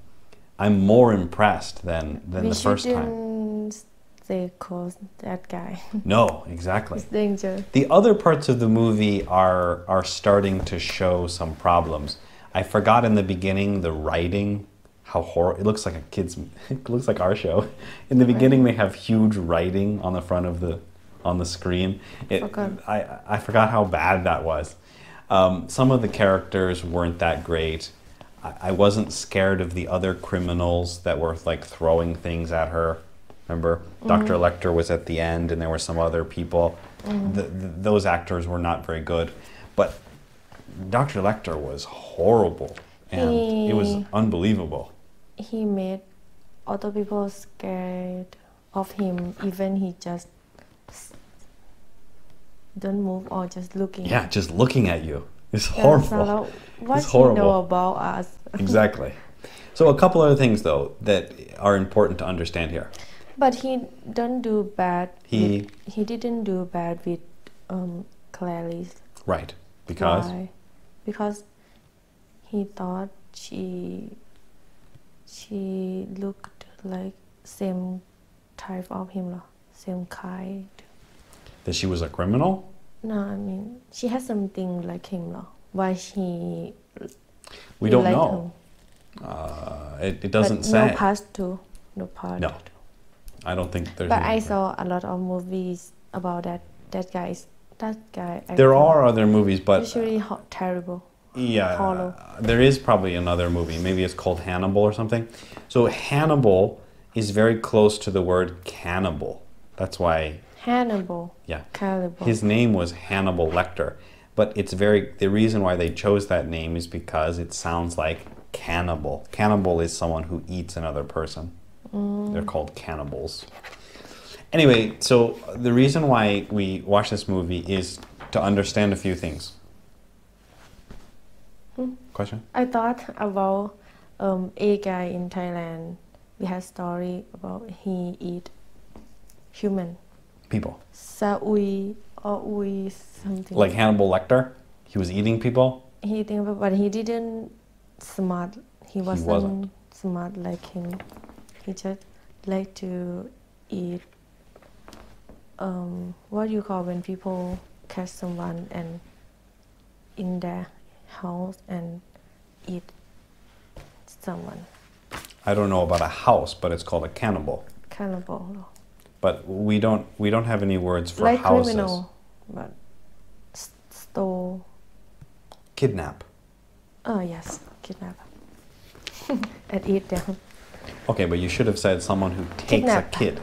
I'm more impressed than the first time. We shouldn't stay close to that guy. No, exactly. It's dangerous. The other parts of the movie are starting to show some problems. I forgot in the beginning the writing, how horrible. It looks like a kid's, it looks like our show. In the beginning they have huge writing on the front of on the screen. I forgot how bad that was. Some of the characters weren't that great. I wasn't scared of the other criminals that were like throwing things at her. Remember, Dr. Lecter was at the end and there were some other people. Those actors were not very good. But Dr. Lecter was horrible and it was unbelievable. He made other people scared of him, even he just don't move or just looking. Yeah, just looking at you. It's horrible. What you know about us? Exactly. So a couple other things though that are important to understand here. But he don't do bad. He didn't do bad with Clarice. Right. Because? Why? Because he thought she looked like same type of him, same kind. That she was a criminal? No, I mean she has something like him. Why we don't know. It doesn't say. No past too. No part. No. I don't think there's. But I saw a lot of movies about that guy. There are other movies, but usually terrible. Yeah, hollow. There is probably another movie. Maybe it's called Hannibal or something. So Hannibal is very close to the word cannibal. That's why. Hannibal. Yeah. Cannibal. His name was Hannibal Lecter, but the reason why they chose that name is because it sounds like cannibal. Cannibal is someone who eats another person. They're called cannibals. Anyway, so the reason why we watch this movie is to understand a few things. Question? I thought about a guy in Thailand. We had story about he eat human. People. Saui or Ui something. Like Hannibal Lecter? He was eating people? He think, but he didn't smart. He wasn't smart like him. He just like to eat. What do you call when people catch someone and in their house and eat someone? I don't know about a house, but it's called a cannibal. Cannibal. But we don't have any words for like houses. Criminal, but stole. Kidnap. Oh yes, kidnap. And eat them. Okay, but you should have said someone who takes Kidnap. a kid.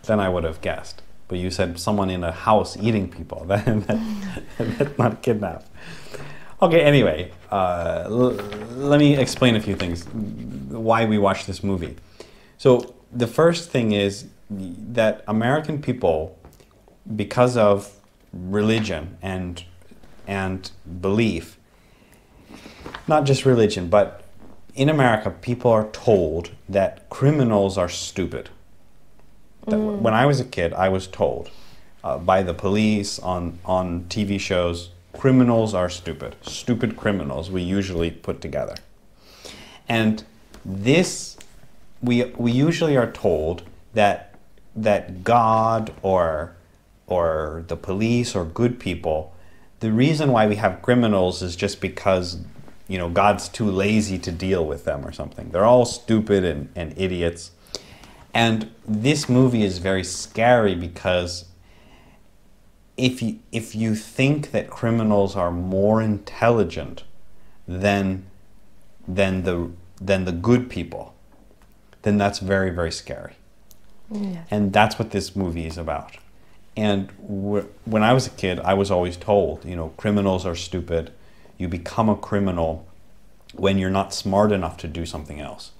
Then I would have guessed. But you said someone in a house eating people. That's not kidnap. Okay, anyway, let me explain a few things. Why we watch this movie. So the first thing is that American people, because of religion and belief, not just religion, but in America, people are told that criminals are stupid. When I was a kid, I was told by the police on TV shows, criminals are stupid. Stupid criminals, we usually put together. And this, we usually are told that God or the police or good people, the reason why we have criminals is just because, you know, God's too lazy to deal with them or something. They're all stupid and idiots. And this movie is very scary because if you think that criminals are more intelligent than the good people, then that's very, very scary. Yes. And that's what this movie is about. And when I was a kid, I was always told, criminals are stupid. You become a criminal when you're not smart enough to do something else.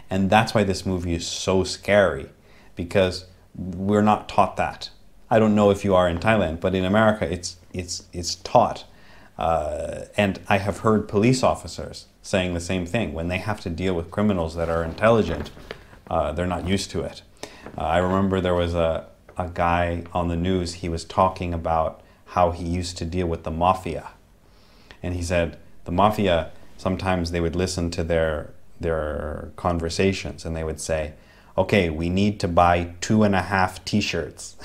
And that's why this movie is so scary, because we're not taught that. I don't know if you are in Thailand, but in America it's taught. And I have heard police officers saying the same thing. When they have to deal with criminals that are intelligent, they're not used to it. I remember there was a guy on the news, he was talking about how he used to deal with the mafia. And he said the mafia, sometimes they would listen to their conversations and they would say, okay, we need to buy 2.5 t-shirts.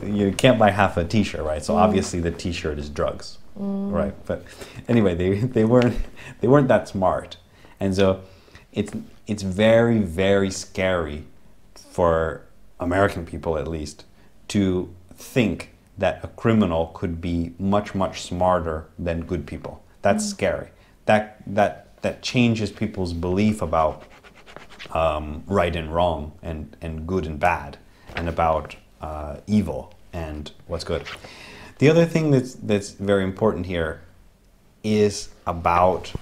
You can't buy half a t-shirt, right? So obviously the t-shirt is drugs, right? But anyway, they weren't that smart. And so it's very, very scary for American people, at least, to think that a criminal could be much, much smarter than good people. That's scary. That changes people's belief about right and wrong and good and bad, and about evil and what's good. The other thing that's very important here is about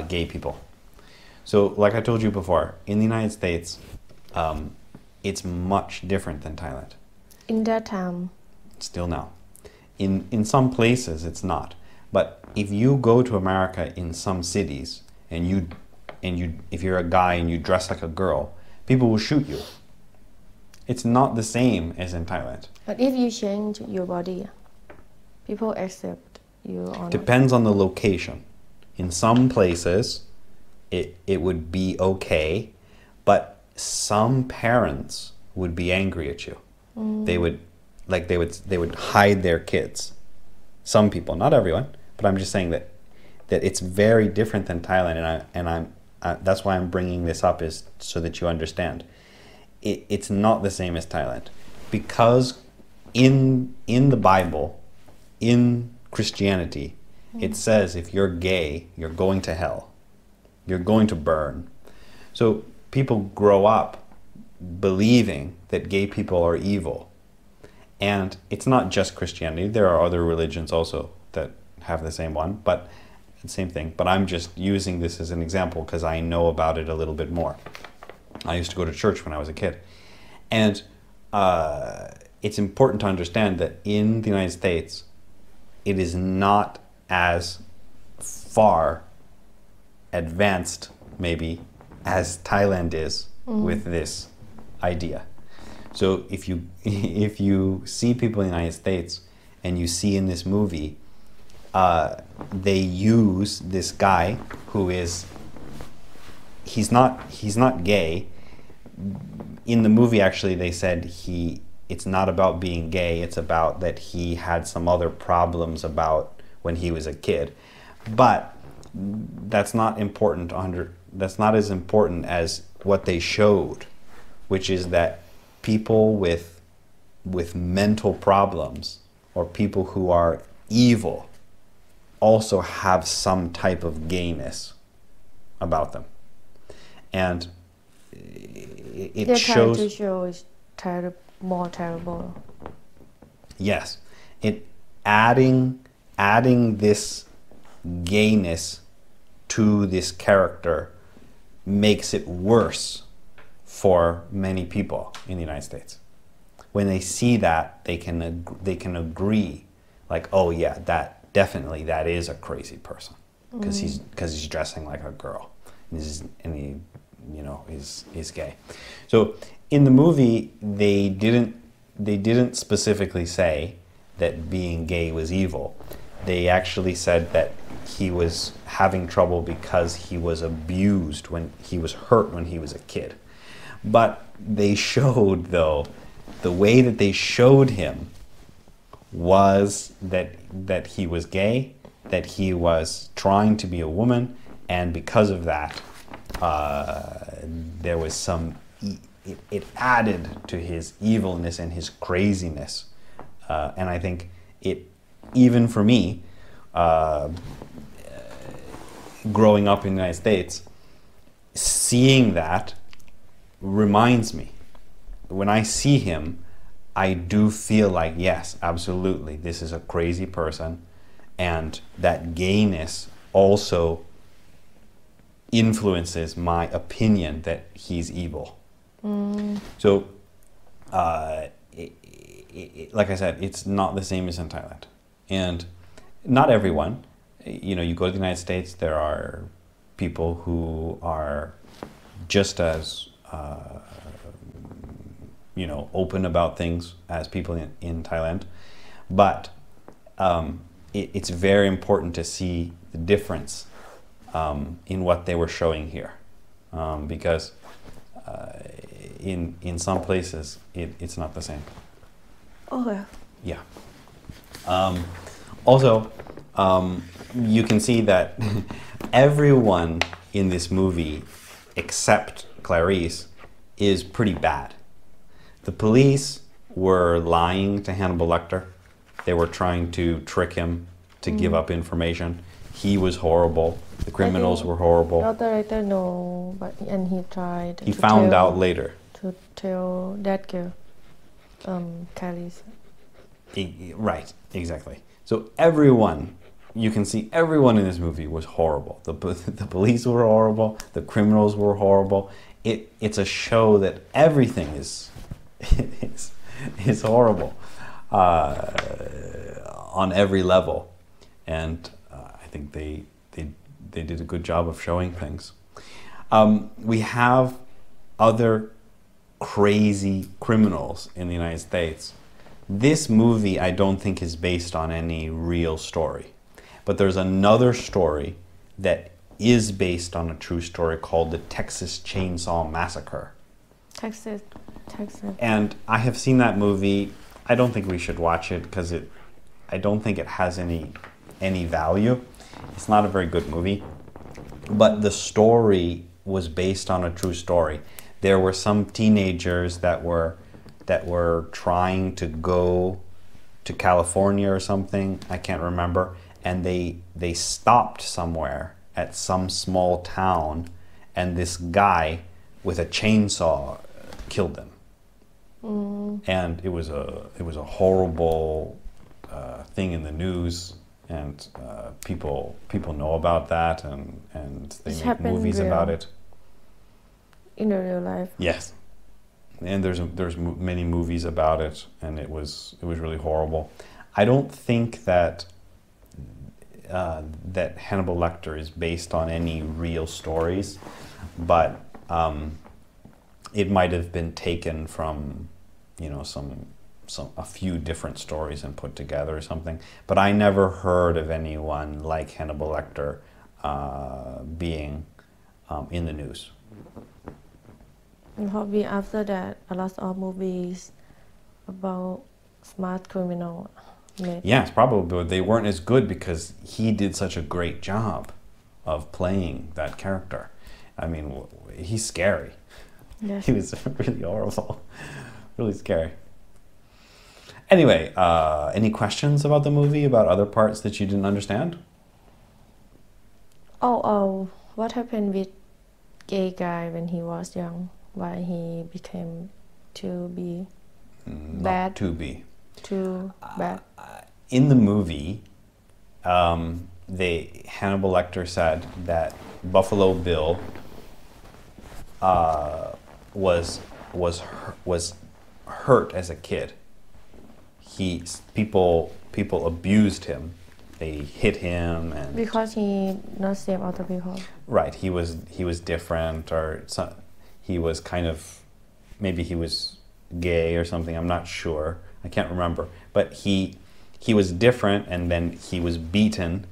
gay people. So like I told you before, in the United States, it's much different than Thailand. In that time. Still now. In some places it's not. But if you go to America in some cities and if you're a guy and you dress like a girl, people will shoot you. It's not the same as in Thailand. But if you change your body, people accept you or not? Depends on the location. In some places it would be okay, but some parents would be angry at you. They would hide their kids. Some people, not everyone, but I'm just saying that it's very different than Thailand, and that's why I'm bringing this up, is so that you understand. It's not the same as Thailand, because in the Bible, in Christianity, it says if you're gay, you're going to hell. You're going to burn. So people grow up believing that gay people are evil. And it's not just Christianity. There are other religions also that have the same one, but the same thing. But I'm just using this as an example because I know about it a little bit more. I used to go to church when I was a kid. And it's important to understand that in the United States, it is not as far advanced, maybe, as Thailand is with this idea. So if you see people in the United States and you see in this movie, they use this guy who is, he's not gay. In the movie, actually, they said it's not about being gay, it's about that he had some other problems about when he was a kid. But that's not important that's not as important as what they showed, which is that people with mental problems or people who are evil also have some type of gayness about them. And it shows... They're trying to show is more terrible. Yes. Adding this gayness to this character makes it worse for many people in the United States. When they see that, they can agree, like, oh yeah, that is a crazy person because he's dressing like a girl and he's gay. So in the movie, they didn't specifically say that being gay was evil. They actually said that he was having trouble because he was abused when he was hurt when he was a kid. But they showed, though, the way that they showed him was that he was gay, that he was trying to be a woman, and because of that, there was some it added to his evilness and his craziness. And I think it, even for me, growing up in the United States, seeing that reminds me. When I see him, I do feel like, yes, absolutely, this is a crazy person. And that gayness also influences my opinion that he's evil. So, like I said, it's not the same as in Thailand. And not everyone, you go to the United States, there are people who are just as, open about things as people in Thailand. But it's very important to see the difference in what they were showing here. Because in some places, it's not the same. Okay. Yeah. Also, you can see that everyone in this movie, except Clarice, is pretty bad. The police were lying to Hannibal Lecter. They were trying to trick him to give up information. He was horrible. The criminals were horrible. The director know, and he tried. He found out later. To tell that girl, Clarice. Right, exactly. So everyone, you can see everyone in this movie was horrible. The police were horrible. The criminals were horrible. It's a show that everything is horrible on every level, and I think they did a good job of showing things. We have other crazy criminals in the United States. This movie, I don't think, is based on any real story. But there's another story that is based on a true story called the Texas Chainsaw Massacre. Texas. And I have seen that movie. I don't think we should watch it because I don't think it has any value. It's not a very good movie. But the story was based on a true story. There were some teenagers that were trying to go to California or something, I can't remember, and they stopped somewhere at some small town, and this guy with a chainsaw killed them. And it was a horrible thing in the news, and people know about that, and they make movies about it. In the real life. Yes. And there's many movies about it, and it was really horrible. I don't think that that Hannibal Lecter is based on any real stories, but it might have been taken from a few different stories and put together or something. But I never heard of anyone like Hannibal Lecter being in the news. Probably after that, a lot of movies about smart criminal made. Yes, probably, but they weren't as good because he did such a great job of playing that character. I mean, he's scary. Yes. He was really horrible, really scary. Anyway, any questions about the movie, about other parts that you didn't understand? What happened with gay guy when he was young? Why he became to be bad? Too bad. In the movie, Hannibal Lecter said that Buffalo Bill was hurt as a kid. People abused him. They hit him, and because he not same other people. Right, he was different, or he was kind of, maybe he was gay or something. I'm not sure. I can't remember. But he was different, and then he was beaten,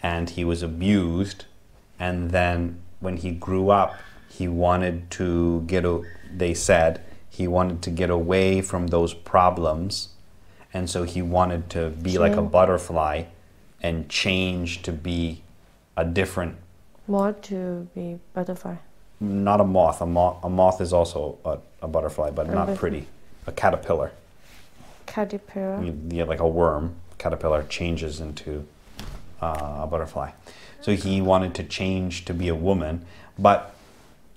and he was abused, and then when he grew up, he wanted to they said he wanted to get away from those problems, and so he wanted to be like a butterfly and change to be a different. More to be butterfly. not a moth. A moth is also a butterfly, but not pretty. A caterpillar. Caterpillar. Yeah, like a worm. Caterpillar changes into a butterfly. So he wanted to change to be a woman, but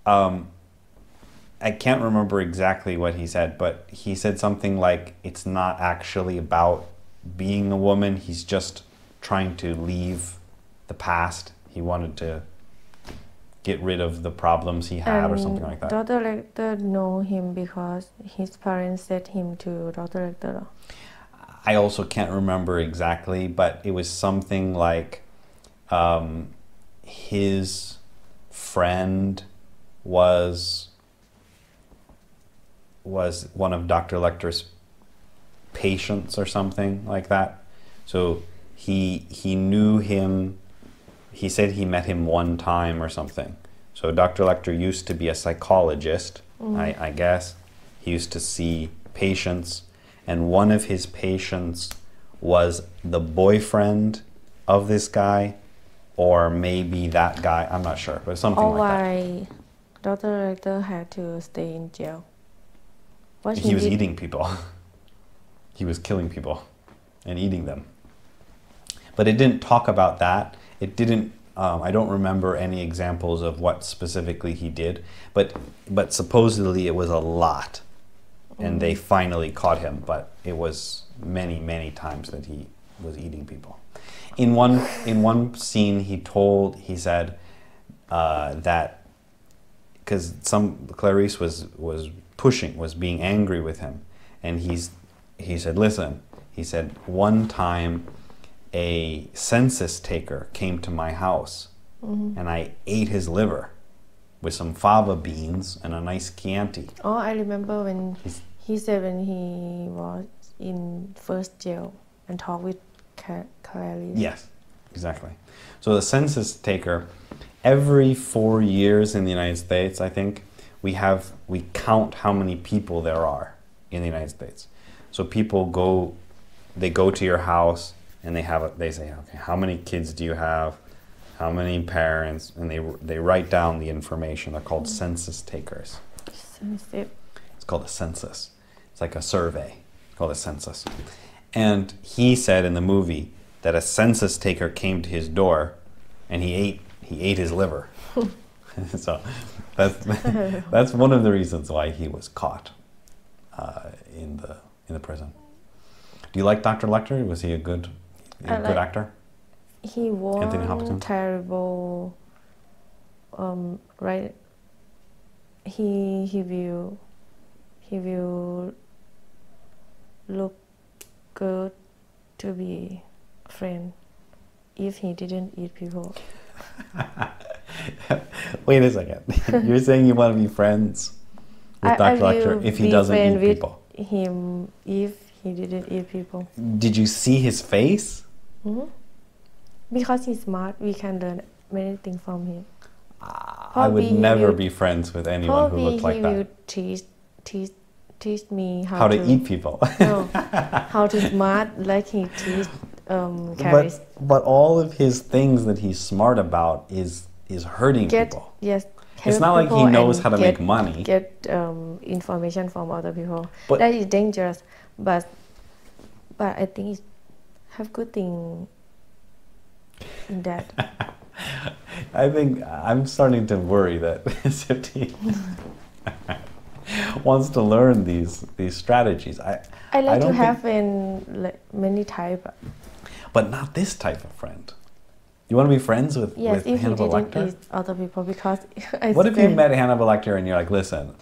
I can't remember exactly what he said, but he said something like it's not actually about being a woman. He's just trying to leave the past. He wanted to get rid of the problems he had or something like that. Dr. Lecter know him because his parents sent him to Dr. Lecter. I also can't remember exactly, but it was something like his friend was one of Dr. Lecter's patients or something like that. So he knew him. He said he met him one time or something. So Dr. Lecter used to be a psychologist, I guess. He used to see patients, and one of his patients was the boyfriend of this guy, or maybe that guy, I'm not sure, but something like that. Why Dr. Lecter had to stay in jail? What He was eating people. He was killing people and eating them. But it didn't talk about that. It didn't, I don't remember any examples of what specifically he did, but supposedly it was a lot. And they finally caught him, but it was many, many times that he was eating people. In one scene, he said that because Clarice was being angry with him, and he said, listen, he said, one time a census taker came to my house, and I ate his liver with some fava beans and a nice Chianti. Oh, I remember when he said when he was in first jail and talked with Clarice. Yes, exactly. So the census taker, every 4 years in the United States, I think, we count how many people there are in the United States. So people go to your house and they say, okay, how many kids do you have? How many parents? And they write down the information. They're called census takers. It's called a census. It's like a survey. It's called a census. And he said in the movie that a census taker came to his door and he ate his liver. So that's one of the reasons why he was caught in the prison. Do you like Dr. Lecter? Was he a good actor? He was terrible. Right? He will look good to be a friend if he didn't eat people. Wait a second. You're saying you want to be friends with Dr. Lecter if he doesn't eat people? Him if he didn't eat people. Did you see his face? Because he's smart, we can learn many things from him. I would never be friends with anyone who looked like that. He will teach me how to eat people. No, how to smart like he teach Clarice. But all of his things that he's smart about is hurting people. Yes. It's not like he knows how to make money. Get information from other people. But that is dangerous. But I think it have good thing in that. I think I'm starting to worry that Sifty wants to learn these strategies. I like to have many types. But not this type of friend. You want to be friends with Hannibal Lecter? Yes, if he didn't eat other people, because what if you met Hannibal Lecter and you're like, listen,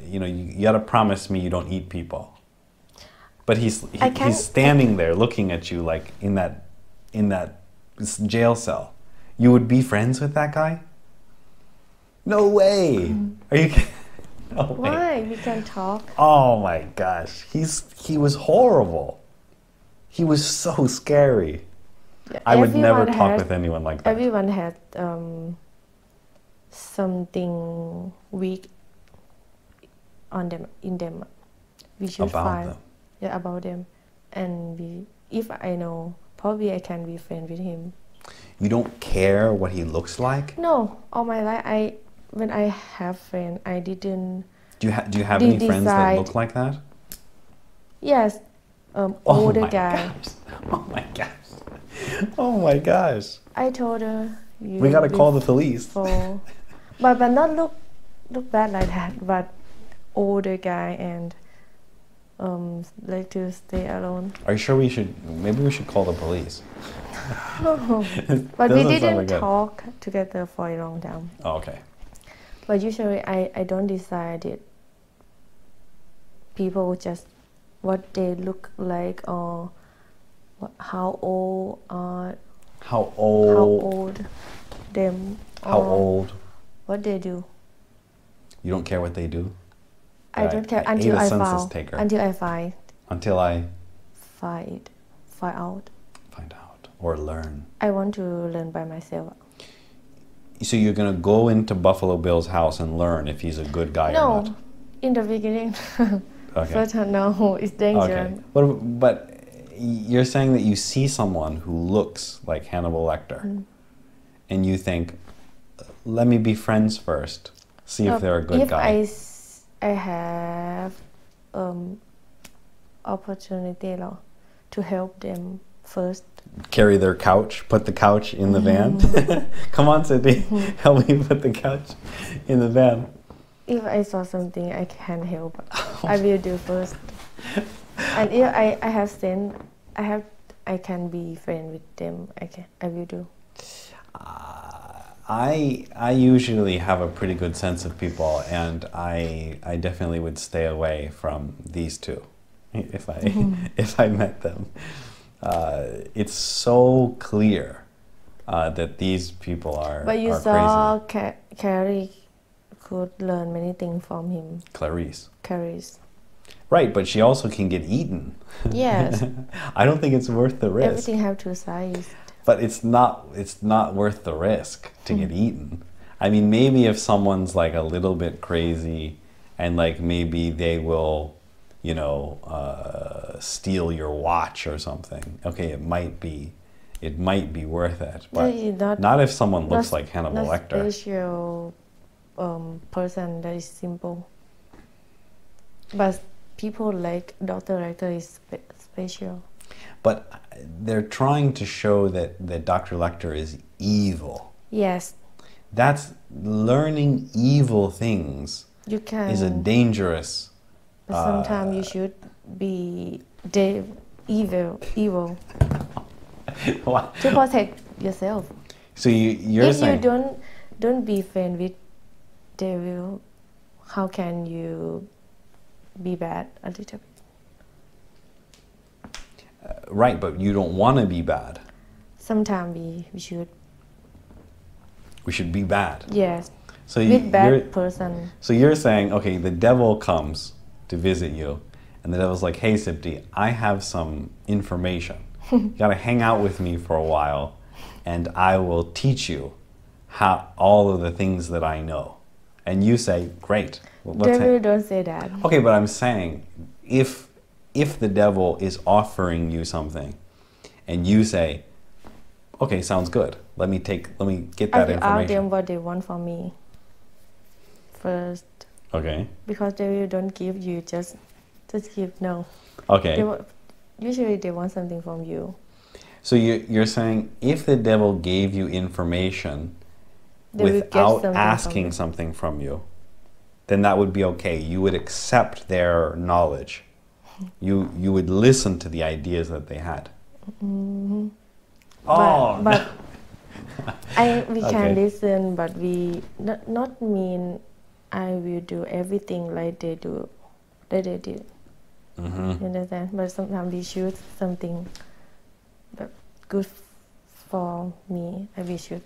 you got to promise me you don't eat people. But he's standing there looking at you like in that jail cell. You would be friends with that guy? No way. Are you kidding? No way. Why? We can talk. Oh my gosh. He was horrible. He was so scary. Yeah, I would never talk with anyone like that. Everyone had something weak in them. We should find them. Yeah, about them. And if I know, probably I can be friends with him. You don't care what he looks like? No, all my life when I have friends, I didn't. Do you have any friends that decide. look like that? Yes, Oh older my guy. gosh. Oh my gosh. Oh my gosh. I told her. We gotta call the police. But not look bad like that. But older guy and like to stay alone. Are you sure maybe we should call the police? But we Doesn't sound didn't like it. talk together for a long time. Oh, okay. But usually I don't decide it. People just what they look like or how old them How or old? what they do. You don't care what they do? I don't care I until ate a I census found taker. until I find Until I out. find out or learn. I want to learn by myself. So you're gonna go into Buffalo Bill's house and learn if he's a good guy or not? No, in the beginning. Okay. First, no, it's dangerous. Okay. But you're saying that you see someone who looks like Hannibal Lecter, and you think, let me be friends first, see if they're a good guy. If I have opportunity to help them first. Carry their couch, put the couch in the van. Come on, Cindy, help me put the couch in the van. If I saw something I can help, I will do first. And if I have sense, I can be friend with them. I will do. I usually have a pretty good sense of people, and I definitely would stay away from these two if I met them. It's so clear that these people are But you are saw crazy. Carrie could learn many things from him. Clarice. Right, but she also can get eaten. Yes. I don't think it's worth the risk. Everything have two sides. But it's not worth the risk to get eaten. I mean, maybe if someone's like a little bit crazy and like maybe they will, steal your watch or something. Okay, it might be worth it. But not if someone looks like Hannibal Lecter. Special person that is simple. But people like Dr. Lecter is special. But they're trying to show that Dr. Lecter is evil. Yes. That's learning evil things. You can. Is a dangerous. But sometimes you should be evil. What? To protect yourself. So you're saying. If you don't be friend with devil, how can you be bad a little bit? Right, but you don't want to be bad. Sometimes we should. We should be bad. Yes. So with bad person. So you're saying, okay, the devil comes to visit you, and the devil's like, hey, Sipti, I have some information. You gotta hang out with me for a while, and I will teach you all of the things that I know. And you say, great. Devil don't say that. Okay, but I'm saying, if the devil is offering you something, and you say, okay, sounds good. Let me get that information. I ask them what they want from me first. Okay. Because devil don't give you just give no. Okay. Usually they want something from you. So you're saying if the devil gave you information without asking something from you, then that would be okay. You would accept their knowledge. You would listen to the ideas that they had. Mm-hmm. Oh, but we can Okay. listen, but we not mean I will do everything like they do. They did. Mm-hmm. You understand? But sometimes we choose something good for me. I will choose.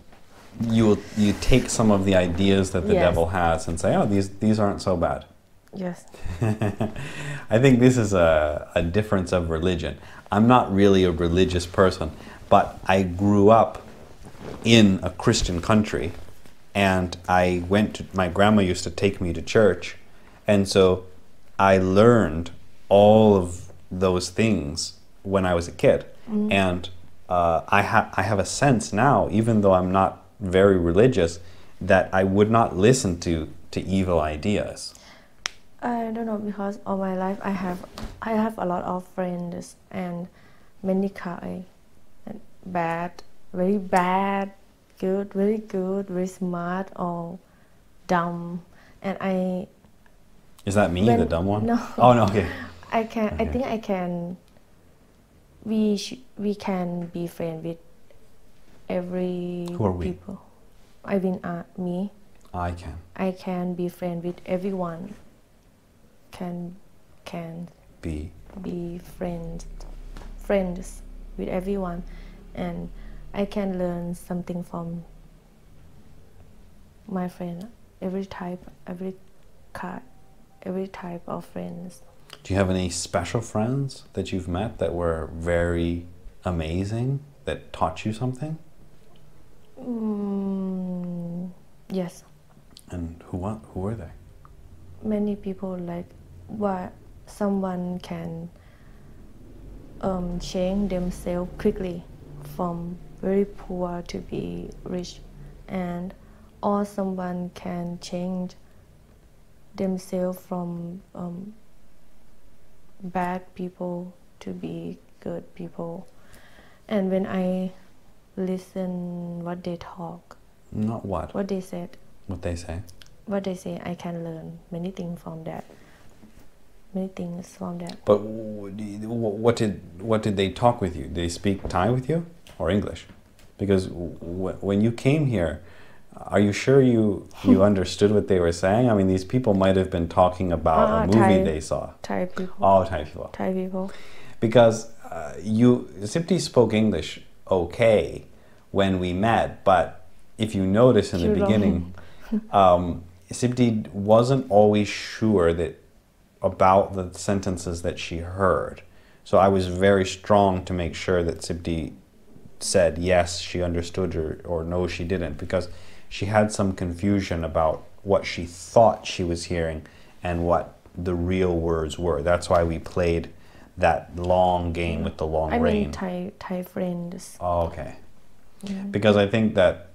You take some of the ideas that the Yes. devil has and say, oh, these aren't so bad. Yes. I think this is a difference of religion. I'm not really a religious person, but I grew up in a Christian country, and my grandma used to take me to church, and so I learned all of those things when I was a kid. Mm. And I have a sense now, even though I'm not very religious, that I would not listen to evil ideas? I don't know because all my life I have a lot of friends and many kind and bad, very bad, good, very good, very smart or dumb, and Is that me, the dumb one? No. Oh no. Okay. I can. I Okay. think I can. We can be friends with every Who are we? people. I mean, me. I can I can be friends with everyone. Can be. be friends with everyone, and I can learn something from my friend. Every type of friends. Do you have any special friends that you've met that were very amazing, that taught you something? Yes. And who were they? Many people like what someone can change themselves quickly from very poor to be rich, and or someone can change themselves from bad people to be good people. And when I listen what they talk, Not what? what they said, What they say? what they say, I can learn many things from that. Many things from that. But what did they talk with you? Did they speak Thai with you or English? Because when you came here, are you sure you understood what they were saying? I mean, these people might have been talking about a movie Thai. they saw. Thai people. Oh, Thai people. Thai people. Because Sipti spoke English okay when we met, but if you notice in the Too long. beginning, Sipti wasn't always sure about the sentences that she heard. So I was very strong to make sure that Sipti said yes, she understood, or no, she didn't, because she had some confusion about what she thought she was hearing and what the real words were. That's why we played that long game with the long I rain. mean Thai friends. Oh, okay. Because I think that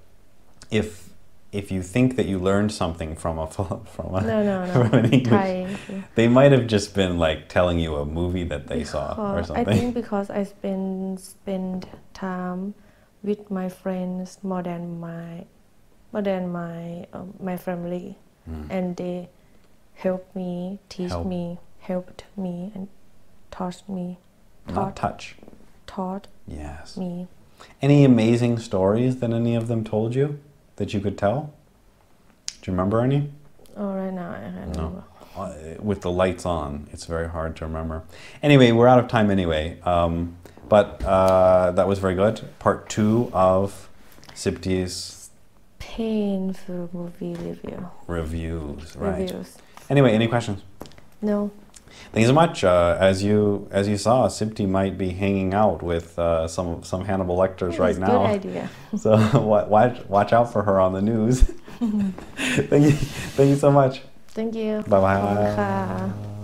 if you think that you learned something from No. from an English, Thai. they might have just been like telling you a movie that they saw or I something. think because I spend time with my friends more than my family, and they helped me, Help. helped me, and taught me. Not touch. Taught Yes. me. Any amazing stories that any of them told you that you could tell? Do you remember any? Oh, right now I can't remember. With the lights on, it's very hard to remember. Anyway, we're out of time anyway. But that was very good. Part 2 of Sipti's Painful movie reviews. Right. reviews. Anyway, any questions? No. Thank you so much. As you saw, Sipti might be hanging out with some Hannibal Lecters right It's now. Good idea. So watch out for her on the news. Thank you so much. Thank you. Bye bye. ขอบคุณค่ะ